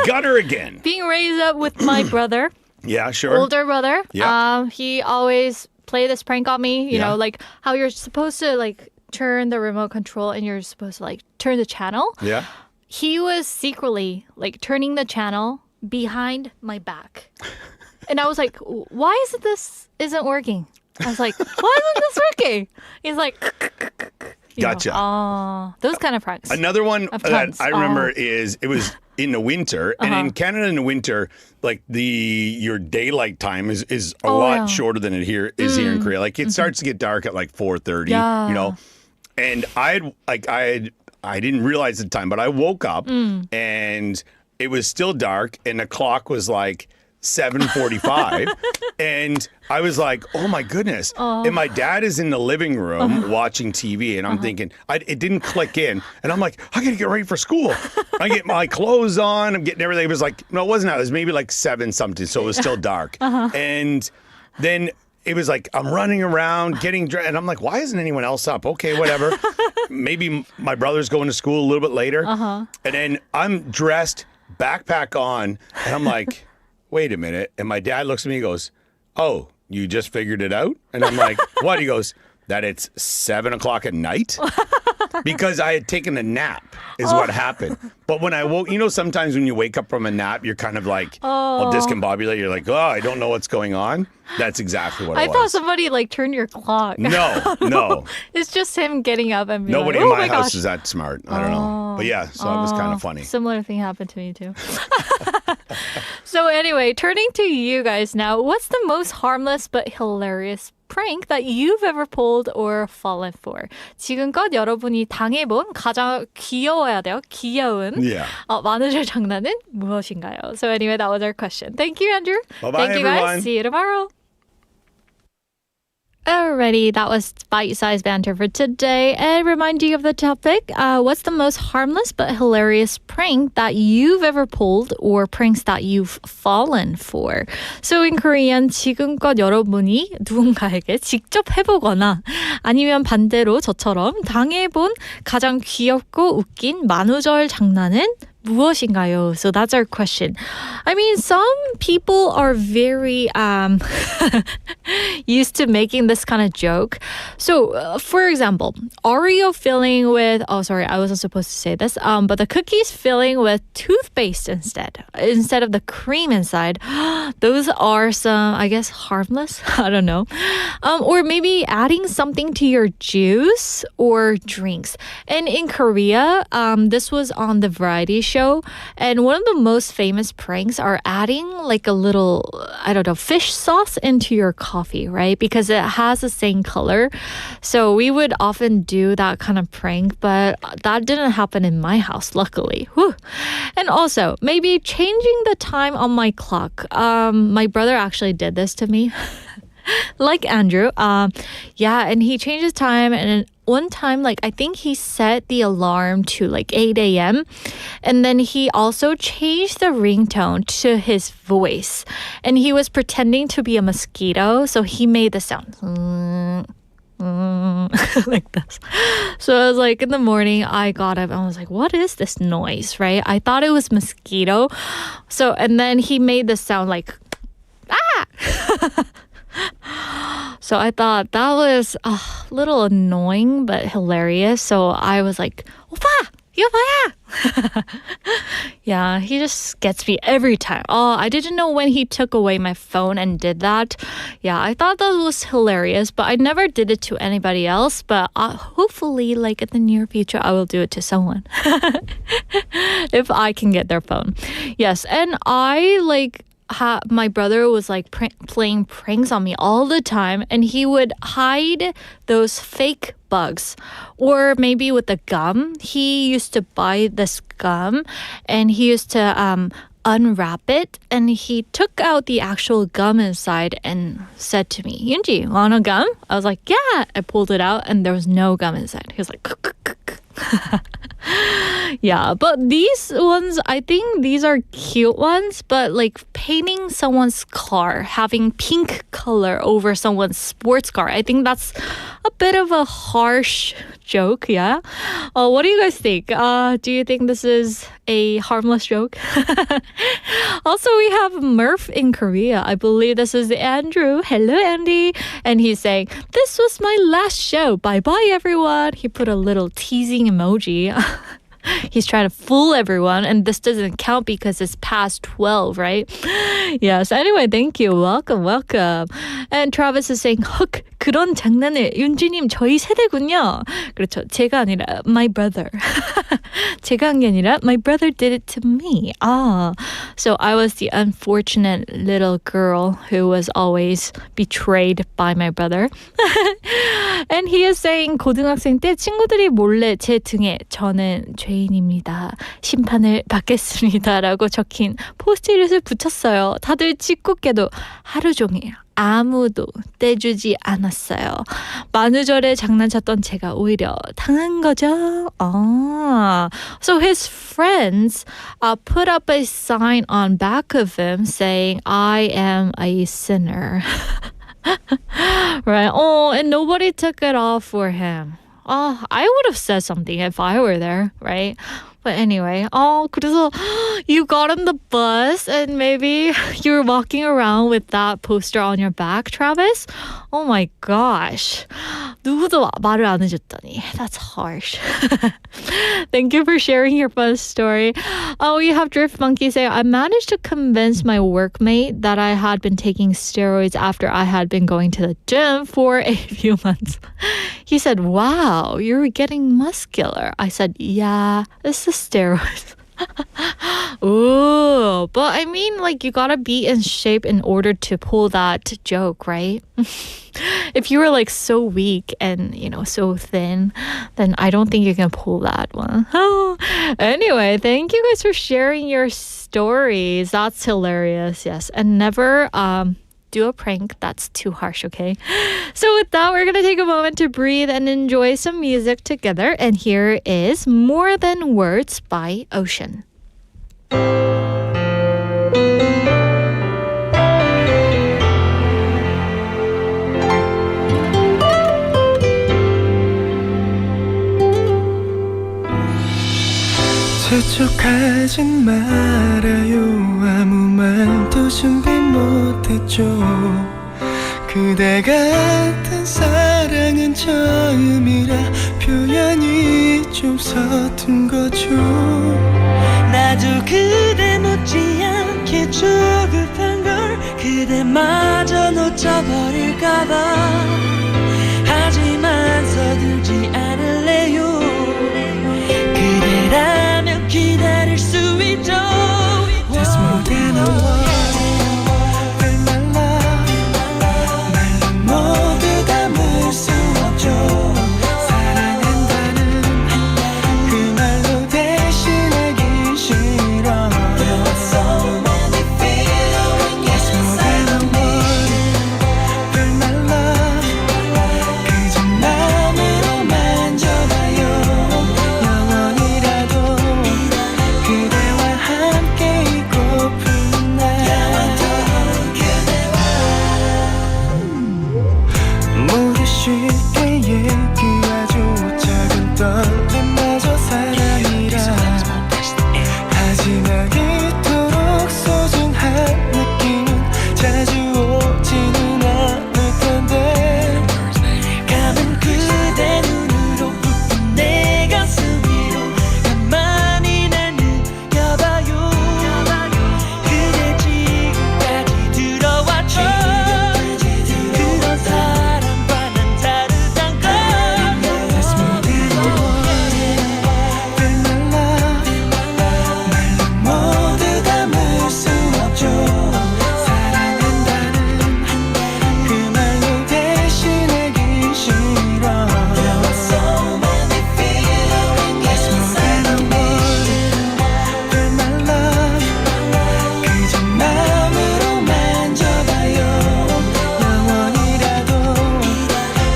got her again. Being raised up with my brother. Yeah, sure. Older brother. Yeah. He always played this prank on me. You know, like how you're supposed to like turn the remote control and you're supposed to like turn the channel. Yeah. He was secretly like turning the channel behind my back. And I was like, why isn't working? I was like, why isn't this working? He's like, gotcha. Those kind of pranks. Another one that I remember is it was in the winter, and in Canada in the winter, like your daylight time is a lot shorter than it here in Korea. Like it starts to get dark at like 4:30. You know, and I didn't realize at the time, but I woke up and it was still dark, and the clock was like 7:45, and I was like, "Oh my goodness!" And my dad is in the living room watching TV, and I'm thinking, it didn't click in, and I'm like, "I gotta get ready for school." I get my clothes on, I'm getting everything. It was like, no, it wasn't that. It was maybe like 7 something, so it was still dark, and then. It was like, I'm running around, getting dressed, and I'm like, why isn't anyone else up? Okay, whatever. Maybe my brother's going to school a little bit later. And then I'm dressed, backpack on, and I'm like, wait a minute. And my dad looks at me and goes, oh, you just figured it out? And I'm like, what? He goes, that it's 7 o'clock at night? Because I had taken a nap is what happened. But when I woke, sometimes when you wake up from a nap, you're kind of like all discombobulated. You're like, oh, I don't know what's going on. That's exactly what it was. I thought somebody turned your clock. No. It's just him getting up and being Nobody like, in oh my house gosh. is that smart. I don't know. But yeah, so it was kind of funny. Similar thing happened to me too. So anyway, turning to you guys now, what's the most harmless but hilarious prank that you've ever pulled or fallen for? 지금껏 여러분이 당해본 가장 귀여워야 돼요. 귀여운 마누절 장난은 무엇인가요? So anyway, that was our question. Thank you, Andrew. Bye-bye, Thank you, everyone. guys. See you tomorrow. Alrighty, that was bite-sized banter for today. And remind you of the topic. What's the most harmless but hilarious prank that you've ever pulled or pranks that you've fallen for? So in Korean, 지금껏 여러분이 누군가에게 직접 해보거나 아니면 반대로 저처럼 당해본 가장 귀엽고 웃긴 만우절 장난은 무엇인가요? So that's our question. I mean, some people are very used to making this kind of joke. So, for example, Oreo filling with, oh, sorry, I wasn't supposed to say this, but the cookies filling with toothpaste instead of the cream inside. Those are some, I guess, harmless. I don't know. Or maybe adding something to your juice or drinks. And in Korea, this was on the variety show. And one of the most famous pranks are adding like a little, I don't know, fish sauce into your coffee, right? Because it has the same color. So we would often do that kind of prank, but that didn't happen in my house, luckily. Whew. And also, maybe changing the time on my clock. My brother actually did this to me. Like Andrew. And he changed his time, and one time, I think he set the alarm to 8 a.m. And then he also changed the ringtone to his voice. And he was pretending to be a mosquito, so he made the sound like this. So I was in the morning, I got up and I was like, what is this noise, right? I thought it was mosquito. So, and then he made the sound like, ah! So I thought that was a little annoying but hilarious. So I was like, 오빠, 이거 봐야. Yeah, he just gets me every time. Oh, I didn't know when he took away my phone and did that. Yeah, I thought that was hilarious, but I never did it to anybody else. But hopefully, in the near future, I will do it to someone. If I can get their phone. Yes, and I my brother was playing pranks on me all the time, and he would hide those fake bugs. Or maybe with the gum, he used to buy this gum and he used to unwrap it, and he took out the actual gum inside and said to me, Yunji, want a gum? I was like, yeah. I pulled it out and there was no gum inside. He was like, yeah, but these ones, I think these are cute ones, but painting someone's car, having pink color over someone's sports car, I think that's a bit of a harsh joke, yeah? What do you guys think? Do you think this is a harmless joke? Also, we have Murph in Korea. I believe this is Andrew. Hello, Andy. And he's saying, this was my last show. Bye-bye, everyone. He put a little teasing emoji. He's trying to fool everyone, and this doesn't count because it's past 12, right? Yes. Anyway, thank you. Welcome. And Travis is saying, 헉, 그런 장난을 윤지님 저희 세대군요. 그렇죠. 제가 아니라 my brother. 제가 한 게 아니라 my brother did it to me. So I was the unfortunate little girl who was always betrayed by my brother. And he is saying 고등학생 때 친구들이 몰래 제 등에 저는 죄인입니다. 심판을 받겠습니다. 라고 적힌 포스트잇을 붙였어요. 다들 짓궂게도 하루 종일 아무도 떼주지 않았어요. 만우절에 장난쳤던 제가 오히려 당한 거죠. So his friends put up a sign on back of him saying, I am a sinner. Right. And nobody took it off for him. I would have said something if I were there, right? But anyway, 그래서 you got on the bus and maybe you were walking around with that poster on your back, Travis? Oh my gosh. 누구도 말을 안 해줬더니. That's harsh. Thank you for sharing your fun story. We have Drift Monkey say, I managed to convince my workmate that I had been taking steroids after I had been going to the gym for a few months. He said, wow, you're getting muscular. I said, yeah, it's the steroids. Ooh, but I mean, like, you gotta be in shape in order to pull that joke, right? If you were like so weak and, you know, so thin, then I don't think you can pull that one. Anyway, thank you guys for sharing your stories. That's hilarious. Yes. And never do a prank that's too harsh, okay? So with that, we're going to take a moment to breathe and enjoy some music together. And here is More Than Words by Ocean. 재촉하진 말아요 아무 말도 준비 못했죠 그대 같은 사랑은 처음이라 표현이 좀 서툰 거죠 나도 그대 못지않게 조급한 걸 그대마저 놓쳐버릴까봐 하지만 서둘지 않을래요 그대라면 기다릴 수 있죠 That's more than a word Feel my love 말로 모두 담을 수 없죠 사랑한다는 그 말로 대신하기 싫어 There are so many feelings That's more than a word Feel my love 그저 마음으로 만져봐요 영원이라도 그대와 함께 있고픈 날 모두 쉽게 얘기하죠 작은 떨림마저 사랑이라 하지만 이토록 소중한 느낌은 자주 오지는 않을 텐데 감은 그대 눈으로 부푼 내 가슴 위로 가만히 날 느껴봐요 그대 지금까지 들어왔죠 그런 사람과 난 다르단 걸 That's more than a word Feel my love 말로 모두 담을 수 없죠 사랑한다는 그 말로 대신하기 싫어 There are so many feelings That's more than a word Feel my love 그저 마음으로 만져봐요 영원이라도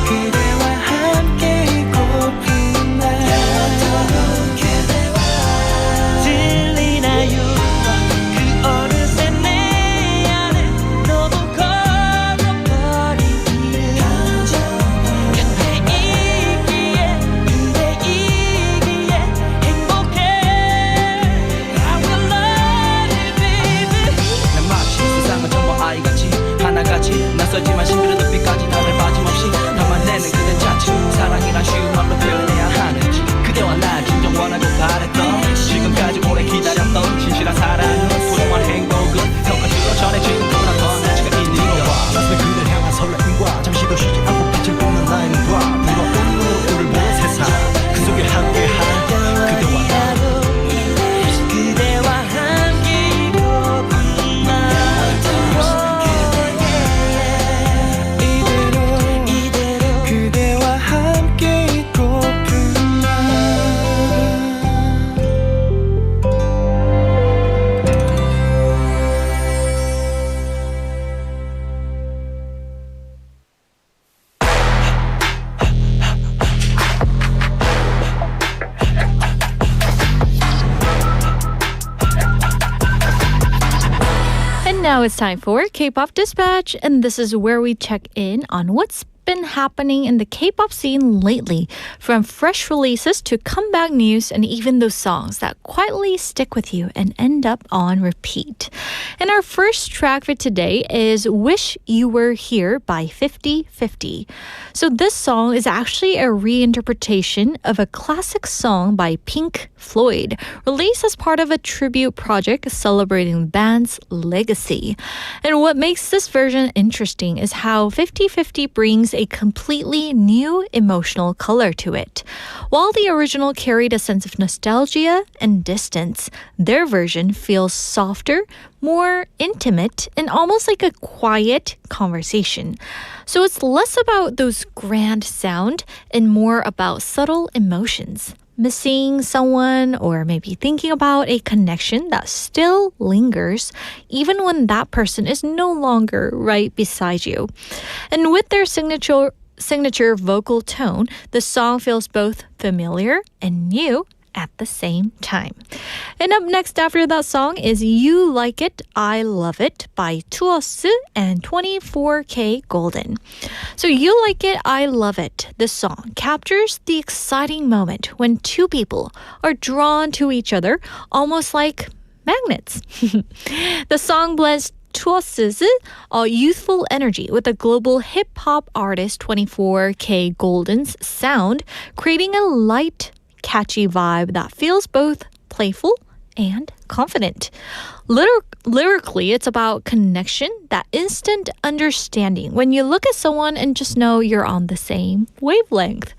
그대와 함께 있고픈 날 들리나요 그 어느새 내 안에 너무 걸어버린 이름 곁에 있기에 그대이기에 행복해 I will love you baby 난 마치 세상은 전부 아이같이 하나같이 낯설지만 신들의 눈빛까지 나를 빠짐없이 담아내는 그대 자체 사랑이란 쉬운 말로 표현해야 하는지 그대와 날 진정 원하고 바랬던 지금까지 오래 기다렸던 진실한 사랑은 소중한 행복은 혀끝으로 전해지는 그런 건 가치가 있는 것 낯선 그댈 향한 설레임과 잠시도 쉬지 않고 빛을 뿜는 나의 눈과 부러운 눈으로 보는 세상 그 속에 함께한 그대와 나 그대와 함께 있고픈 날 이대로 그대와 it's time for Kpop Dispatch, and this is where we check in on what's been happening in the K-pop scene lately, from fresh releases to comeback news and even those songs that quietly stick with you and end up on repeat. And our first track for today is Wish You Were Here by 50/50. So this song is actually a reinterpretation of a classic song by Pink Floyd, released as part of a tribute project celebrating the band's legacy. And what makes this version interesting is how 50/50 brings a completely new emotional color to it. While the original carried a sense of nostalgia and distance, their version feels softer, more intimate, and almost like a quiet conversation. So it's less about those grand sound and more about subtle emotions. Missing someone, or maybe thinking about a connection that still lingers even when that person is no longer right beside you. And with their signature vocal tone, the song feels both familiar and new at the same time. And up next after that song is You Like It, I Love It by Tuos and 24K Golden. So You Like It, I Love It. This song captures the exciting moment when two people are drawn to each other almost like magnets. The song blends Tuos's youthful energy with the global hip-hop artist 24K Golden's sound, creating a light, catchy vibe that feels both playful and confident. Lyrically, it's about connection, that instant understanding when you look at someone and just know you're on the same wavelength.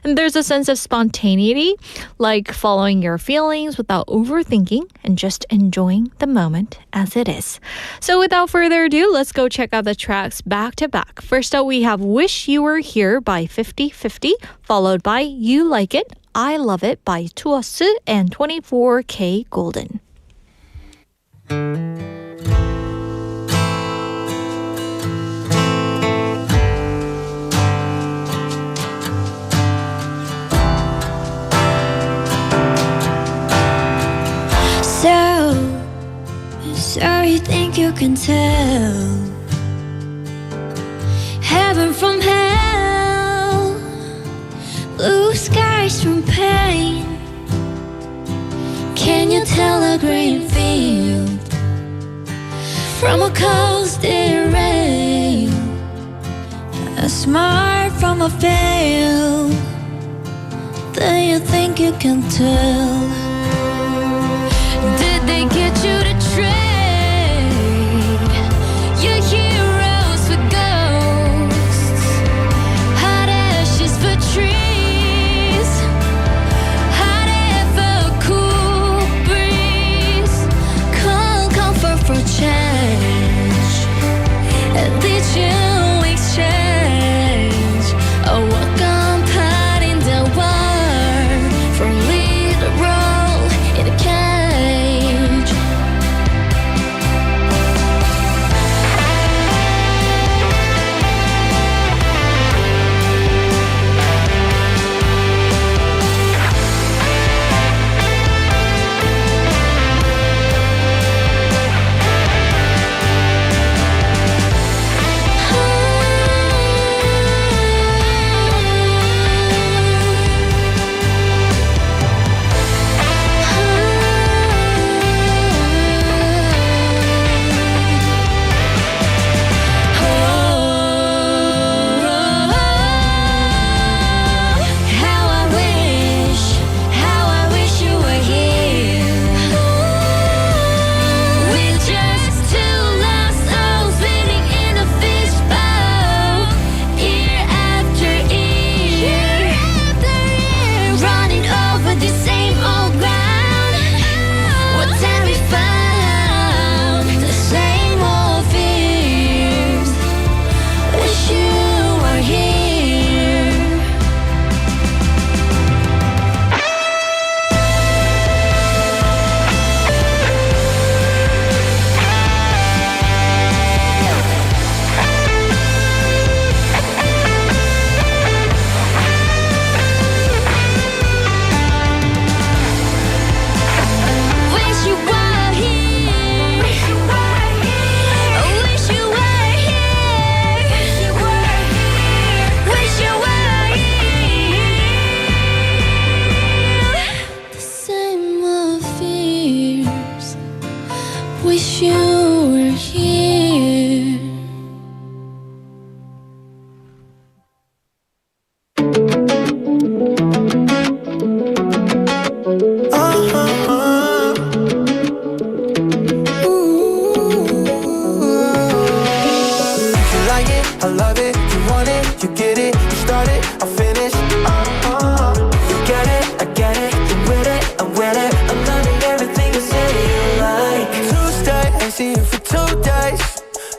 And there's a sense of spontaneity, like following your feelings without overthinking and just enjoying the moment as it is. So without further ado, let's go check out the tracks back to back. First up, we have Wish You Were Here by 50/50, followed by You Like It, I Love It by Tuos and 24K Golden. So you think you can tell heaven from hell, blue skies from pain? Can you tell a green field from a coasted rain? A smile from a veil. Do you think you can tell? Did they get you to trade your heroes for ghosts, hot ashes for trees, hot air for a cool breeze, cold comfort for change? And did you exchange a walk on part in the world for little rose? I love it, you want it, you get it, you start it, I finish. You get it, I get it, you with it, I'm with it. I'm loving everything you say you like. Tuesday, ain't seen you for 2 days.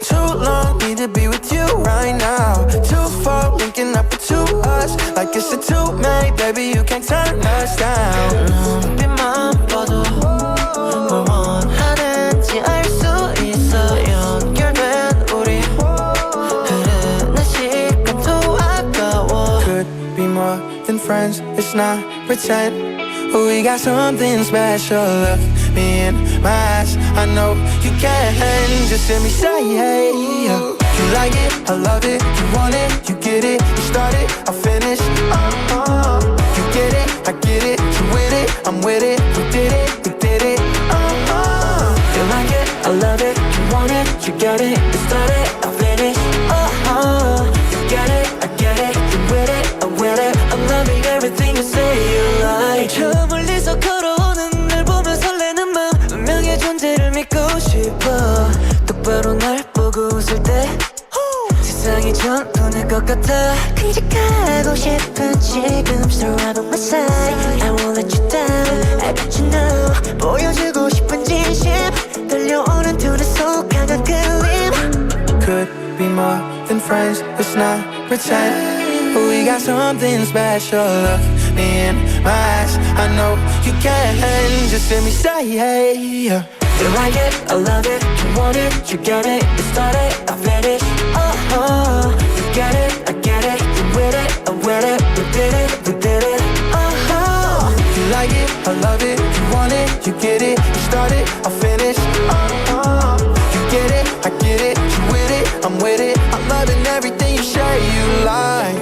Too long, need to be with you right now. Too far, linking up to us like it's a two-mate, baby, you can't turn us down. 눈빛만 봐도 뭘 원하는지 알 수 있어. 연결된 우리 흐르는 시간도 아까워. Could be more than friends, it's not pretend. We got something special. Look me in my eyes, I know you can. Just hear me say, hey, you like it, I love it, you want it, you get it, you start it, I finish. You get it, I get it, you with it, I'm with it, we did it, we did it. You like it, I love it, you want it, you get it, you start it, I finish. You get it, I get it, you with it, I'm with it. I'm loving everything you say you like. 저 멀리서 걸어오는 날 보면 설레는 맘, 운명의 존재를 믿고 싶어. 똑바로 날 보고 웃을 때 세상이 전부낼 것 같아. 끔찍하고 싶은 지금 surround on my side. I won't let you down, I got you now. 보여주고 싶은 진심, 들려오는 두 눈 속 강한 끌림. Could be more than friends, let's not pretend. We got something special. Look me in my eyes, I know you can. Just hear me say, hey, you like it, I love it, you want it, you get it, you start it, I finish. You get it, I get it, you with it, I'm with it, we did it, we did it. You like it, I love it, you want it, you get it, you start it, I finish. You get it, I get it, you with it, I'm with it. I'm loving everything you say you like.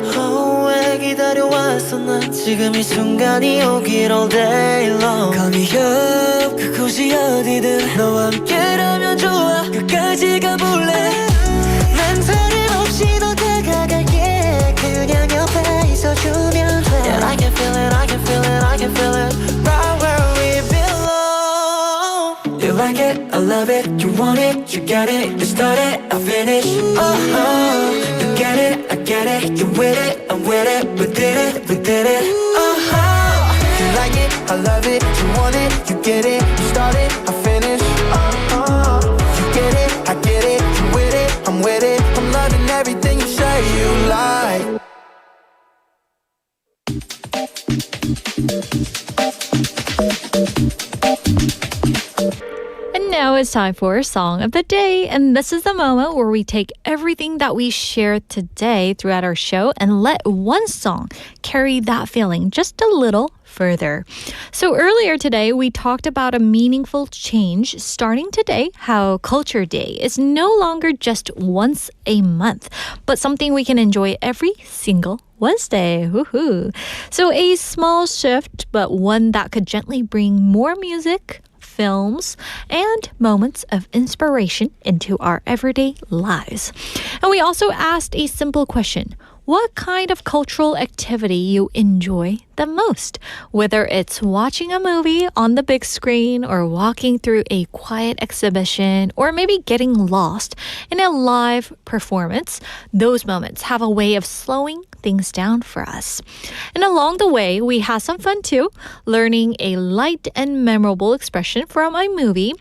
왜 기다려왔어 난 지금 이 순간이 오길 all day long. Call me up, 그곳이 어디든 너와 함께라면 좋아. 끝까지 가볼래. 망설임 없이 더 다가갈게. 그냥 옆에 있어주면 돼. And I can feel it, I can feel it, I can feel it. Right where we belong. You like it, I love it, you want it, you get it, you start it, I finish. You get it, I get it, you with it, I'm with it, we did it, we did it. You like it, I love it, you want it, you get it, you start it, I finish. You get it, I get it, you with it, I'm with it. I'm loving everything you say you like. And now it's time for Song of the Day. And this is the moment where we take everything that we shared today throughout our show and let one song carry that feeling just a little further. So earlier today, we talked about a meaningful change starting today, how Culture Day is no longer just once a month, but something we can enjoy every single Wednesday. Woohoo! So a small shift, but one that could gently bring more music, films, and moments of inspiration into our everyday lives. And we also asked a simple question. What kind of cultural activity you enjoy the most? Whether it's watching a movie on the big screen or walking through a quiet exhibition or maybe getting lost in a live performance, those moments have a way of slowing things down for us. And along the way, we had some fun too, learning a light and memorable expression from a movie,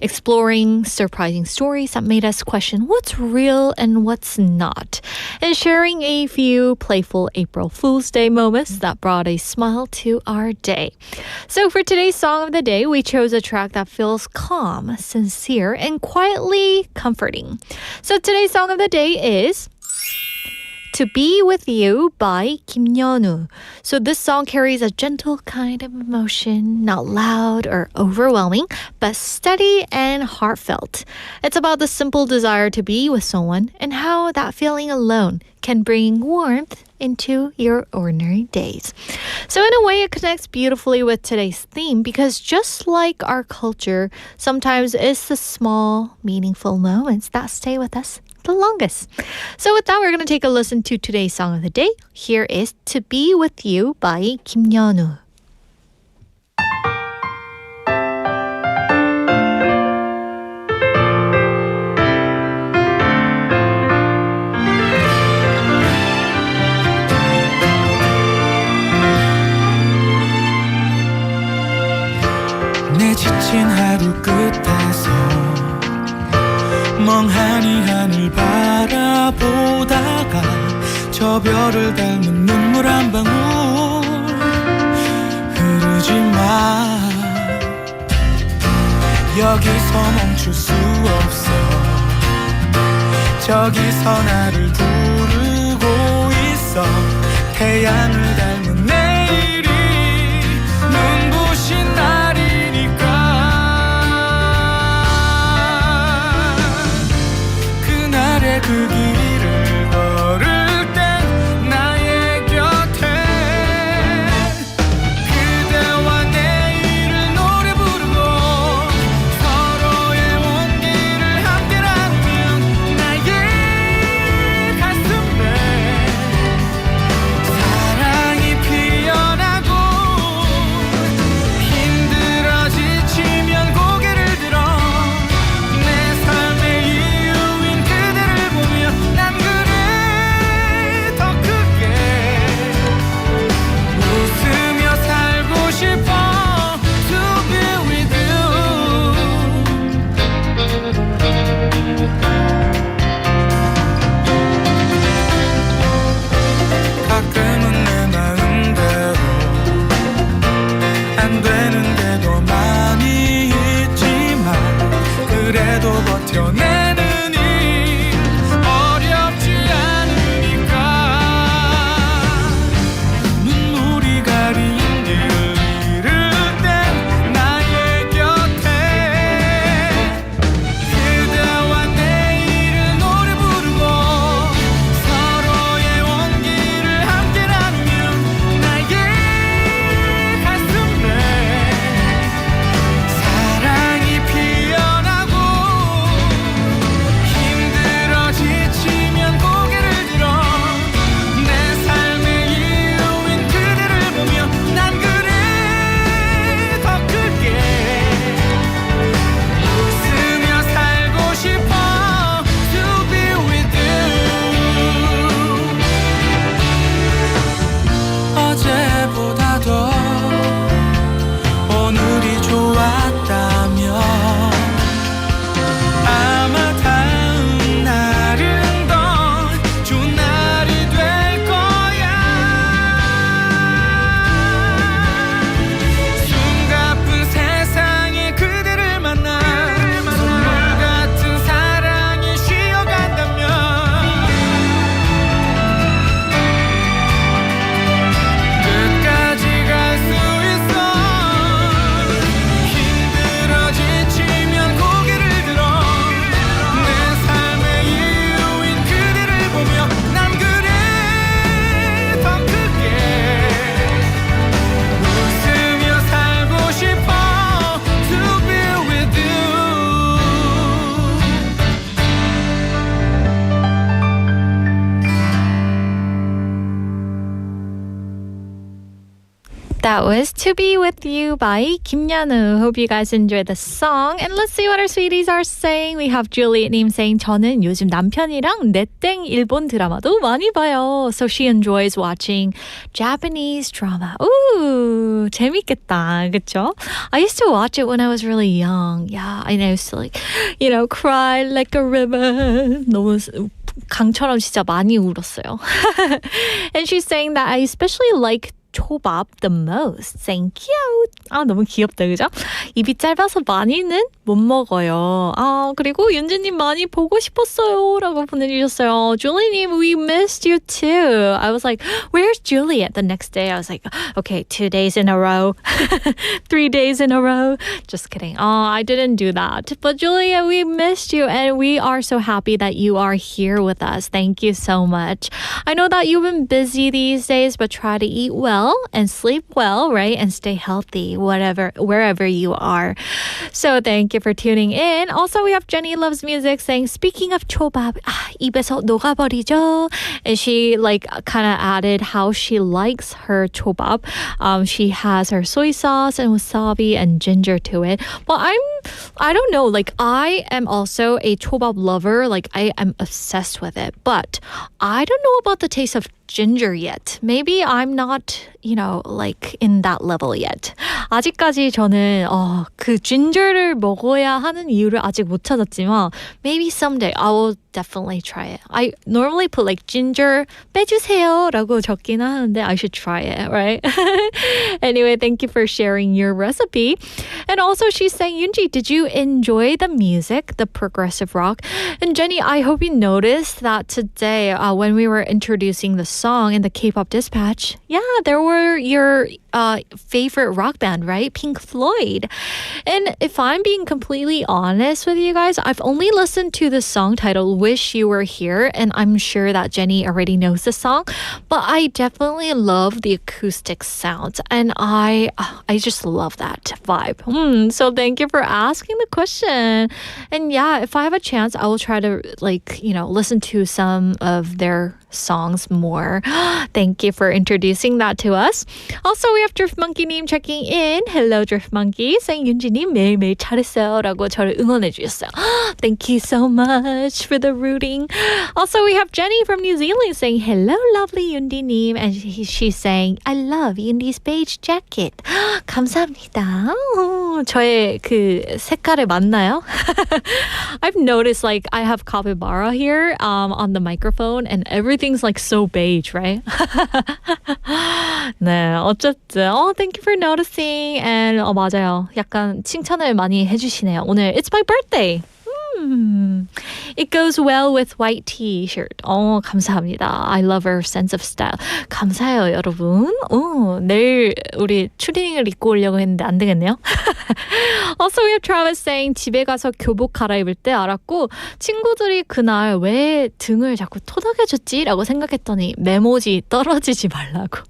exploring surprising stories that made us question what's real and what's not, and sharing a few playful April Fool's Day moments that brought a smile to our day. So for today's Song of the Day, we chose a track that feels calm, sincere, and quietly comforting. So today's Song of the Day is To Be With You by Kim Yeonu. So this song carries a gentle kind of emotion, not loud or overwhelming, but steady and heartfelt. It's about the simple desire to be with someone and how that feeling alone can bring warmth into your ordinary days. So in a way, it connects beautifully with today's theme because just like our culture, sometimes it's the small, meaningful moments that stay with us the longest. So with that, we're going to take a listen to today's Song of the Day. Here is To Be With You by Kim Yeonu. 저 별을 닮은 눈물 한 방울 흐르지 마 여기서 멈출 수 없어 저기서 나를 부르고 있어 태양을 닮은 내일이 눈부신 날이니까 그날의 그 길을 걸을 땐 나의 곁에 그대와 내일을 노래 부르고 서로의 온기를 함께 나누면 나의 가슴에 사랑이 피어나고 힘들어 지치면 고개를 들어 내 삶의 이유인 그대를 보며 난 그래 더 크게 웃으며 살고 싶어 To be with you 가끔은 내 마음대로 안 되는 게도 많이 있지만 그래도 버텨내는 일 어렵지 않으니까 눈물이 가린 길 잃을 땐 나의 곁에 그대와 내일을 노래 부르고 서로의 온기를 함께 나누면 나의 가슴에 사랑이 피어나고 힘들어 지치면 고개를 들어 내 삶의 이유인 그대를 보며 난 그래 더 크게 웃으며 살고 싶어 To be with you 어제보다 더 오늘이 좋았다면 아마 다음 날은 더 좋은 날이 될 거야 숨가쁜 세상에 그대를 만나 선물 같은 사랑이 쉬어간다면 끝까지 갈 수 있어 힘들어 지치면 고개를 들어 내 삶의 이유인 그대를 보며 난 그래 더 크게 웃으며 살고 싶어 To be with you That was To Be With You by 김연우. Hope you guys enjoyed the song. And let's see what our sweeties are saying. We have Juliet님 saying 저는 요즘 남편이랑 내땡 일본 드라마도 많이 봐요. So she enjoys watching Japanese drama. Ooh, 재밌겠다. 그쵸? I used to watch it when I was really young. Yeah, and I used to like, cry like a river. 너무 강처럼 진짜 많이 울었어요. And she's saying that I especially like 초밥 the most. saying cute. 아, 너무 귀엽다, 그죠? 입이 짧아서 많이는 못 먹어요. 아, 그리고 윤주님 많이 보고 싶었어요 라고 보내주셨어요. Julie님, we missed you too. I was like, where's Juliet? The next day I was like, okay, 2 days in a row. 3 days in a row. Just kidding. I didn't do that. But Juliet, we missed you and we are so happy that you are here with us. Thank you so much. I know that you've been busy these days, but try to eat well and sleep well, right? And stay healthy, wherever you are. So thank you for tuning in. Also, we have Jenny Loves Music saying, speaking of 초밥, 입에서 녹아버리죠. And she kind of added how she likes her 초밥. She has her soy sauce and wasabi and ginger to it. Well, I'm I don't know. Like, I am also a 초밥 lover. Like, I am obsessed with it. But I don't know about the taste of ginger yet. Maybe I'm not, like in that level yet. 아직까지 저는 그 ginger를 먹어야 하는 이유를 아직 못 찾았지만 maybe someday I will definitely try it. I normally put like ginger 빼주세요라고 적긴 하는데 I should try it, right? Anyway, thank you for sharing your recipe. And also she's saying, Yoonji, did you enjoy the music, the progressive rock? And Jenny, I hope you noticed that today when we were introducing the song in the Kpop dispatch, there were your favorite rock band, right? Pink Floyd. And if I'm being completely honest with you guys, I've only listened to the song titled Wish You Were Here, and I'm sure that Jenny already knows the song, but I definitely love the acoustic sounds, and I just love that vibe. So thank you for asking the question. And if I have a chance, I will try to listen to some of their songs more. Thank you for introducing that to us. Also, we have Drift Monkey님 checking in. Hello, Drift Monkey. saying 윤지님 매일매일 잘했어요 라고 저를 응원해 주셨어요. Thank you so much for the rooting. Also, we have Jenny from New Zealand saying hello, lovely 윤디님. And she's saying I love 윤디's beige jacket. 감사합니다. 저의 그 색깔에 맞나요? I've noticed like I have capybara here on the microphone and everything's like so beige, right? 네, 어쨌든 thank you for noticing. And 맞아요. 약간 칭찬을 많이 해주시네요. 오늘 it's my birthday. It goes well with white t-shirt. 감사합니다. I love her sense of style. 감사해요, 여러분. 내일 우리 추리닝을 입고 오려고 했는데 안 되겠네요. Also, we have Travis saying 집에 가서 교복 갈아입을 때 알았고 친구들이 그날 왜 등을 자꾸 토닥여줬지? 라고 생각했더니 메모지 떨어지지 말라고.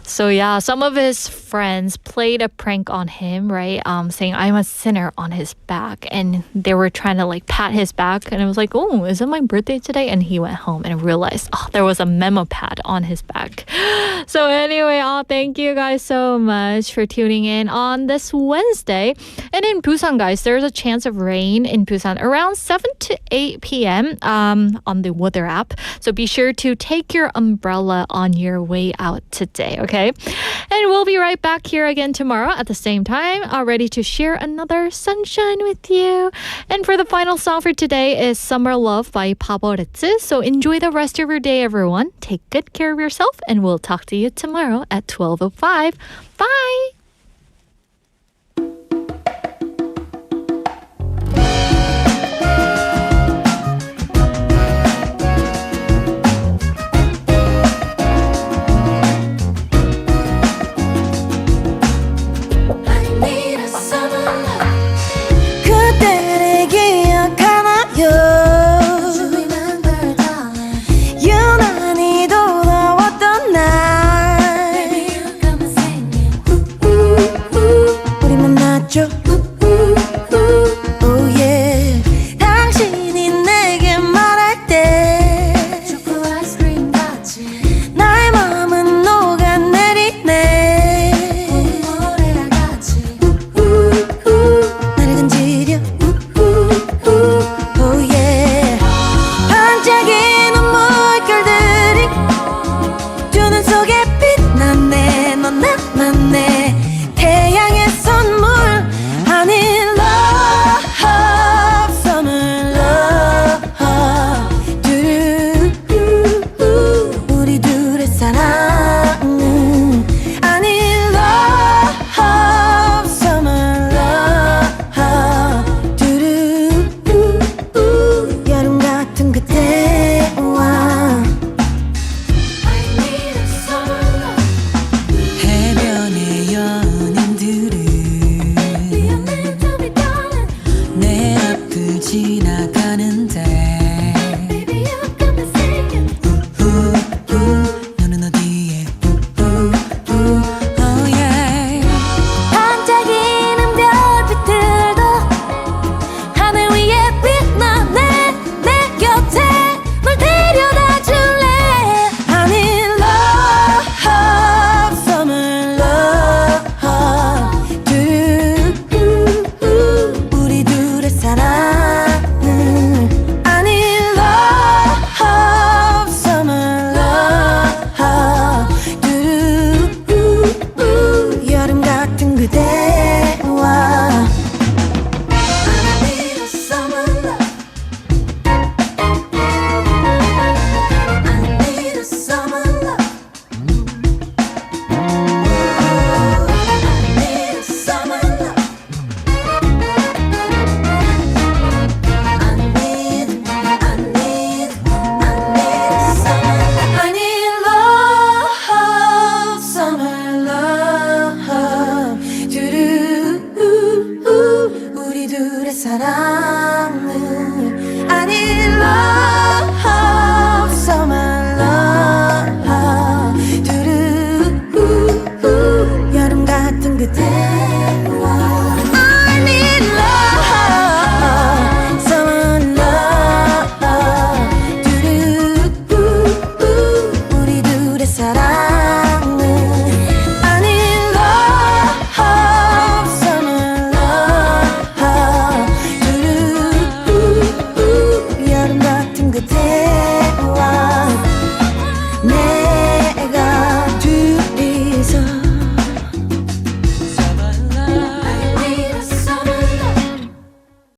So some of his friends played a prank on him, right? Saying I'm a sinner on his back, and they were trying to like pat his back, and I was like, oh, is it my birthday today? And he went home and realized there was a memo pad on his back. So anyway, thank you guys so much for tuning in on this Wednesday. And in Busan, guys, there's a chance of rain in Busan around 7 to 8 p.m. On the weather app. So be sure to take your umbrella on your way out today, okay? And we'll be right back here again tomorrow at the same time, ready to share another sunshine with you. And for the final song for today is Summer Love by 팔아버린. So enjoy the rest of your day, everyone. Take good care of yourself, and we'll talk to you tomorrow at 12:05. Bye!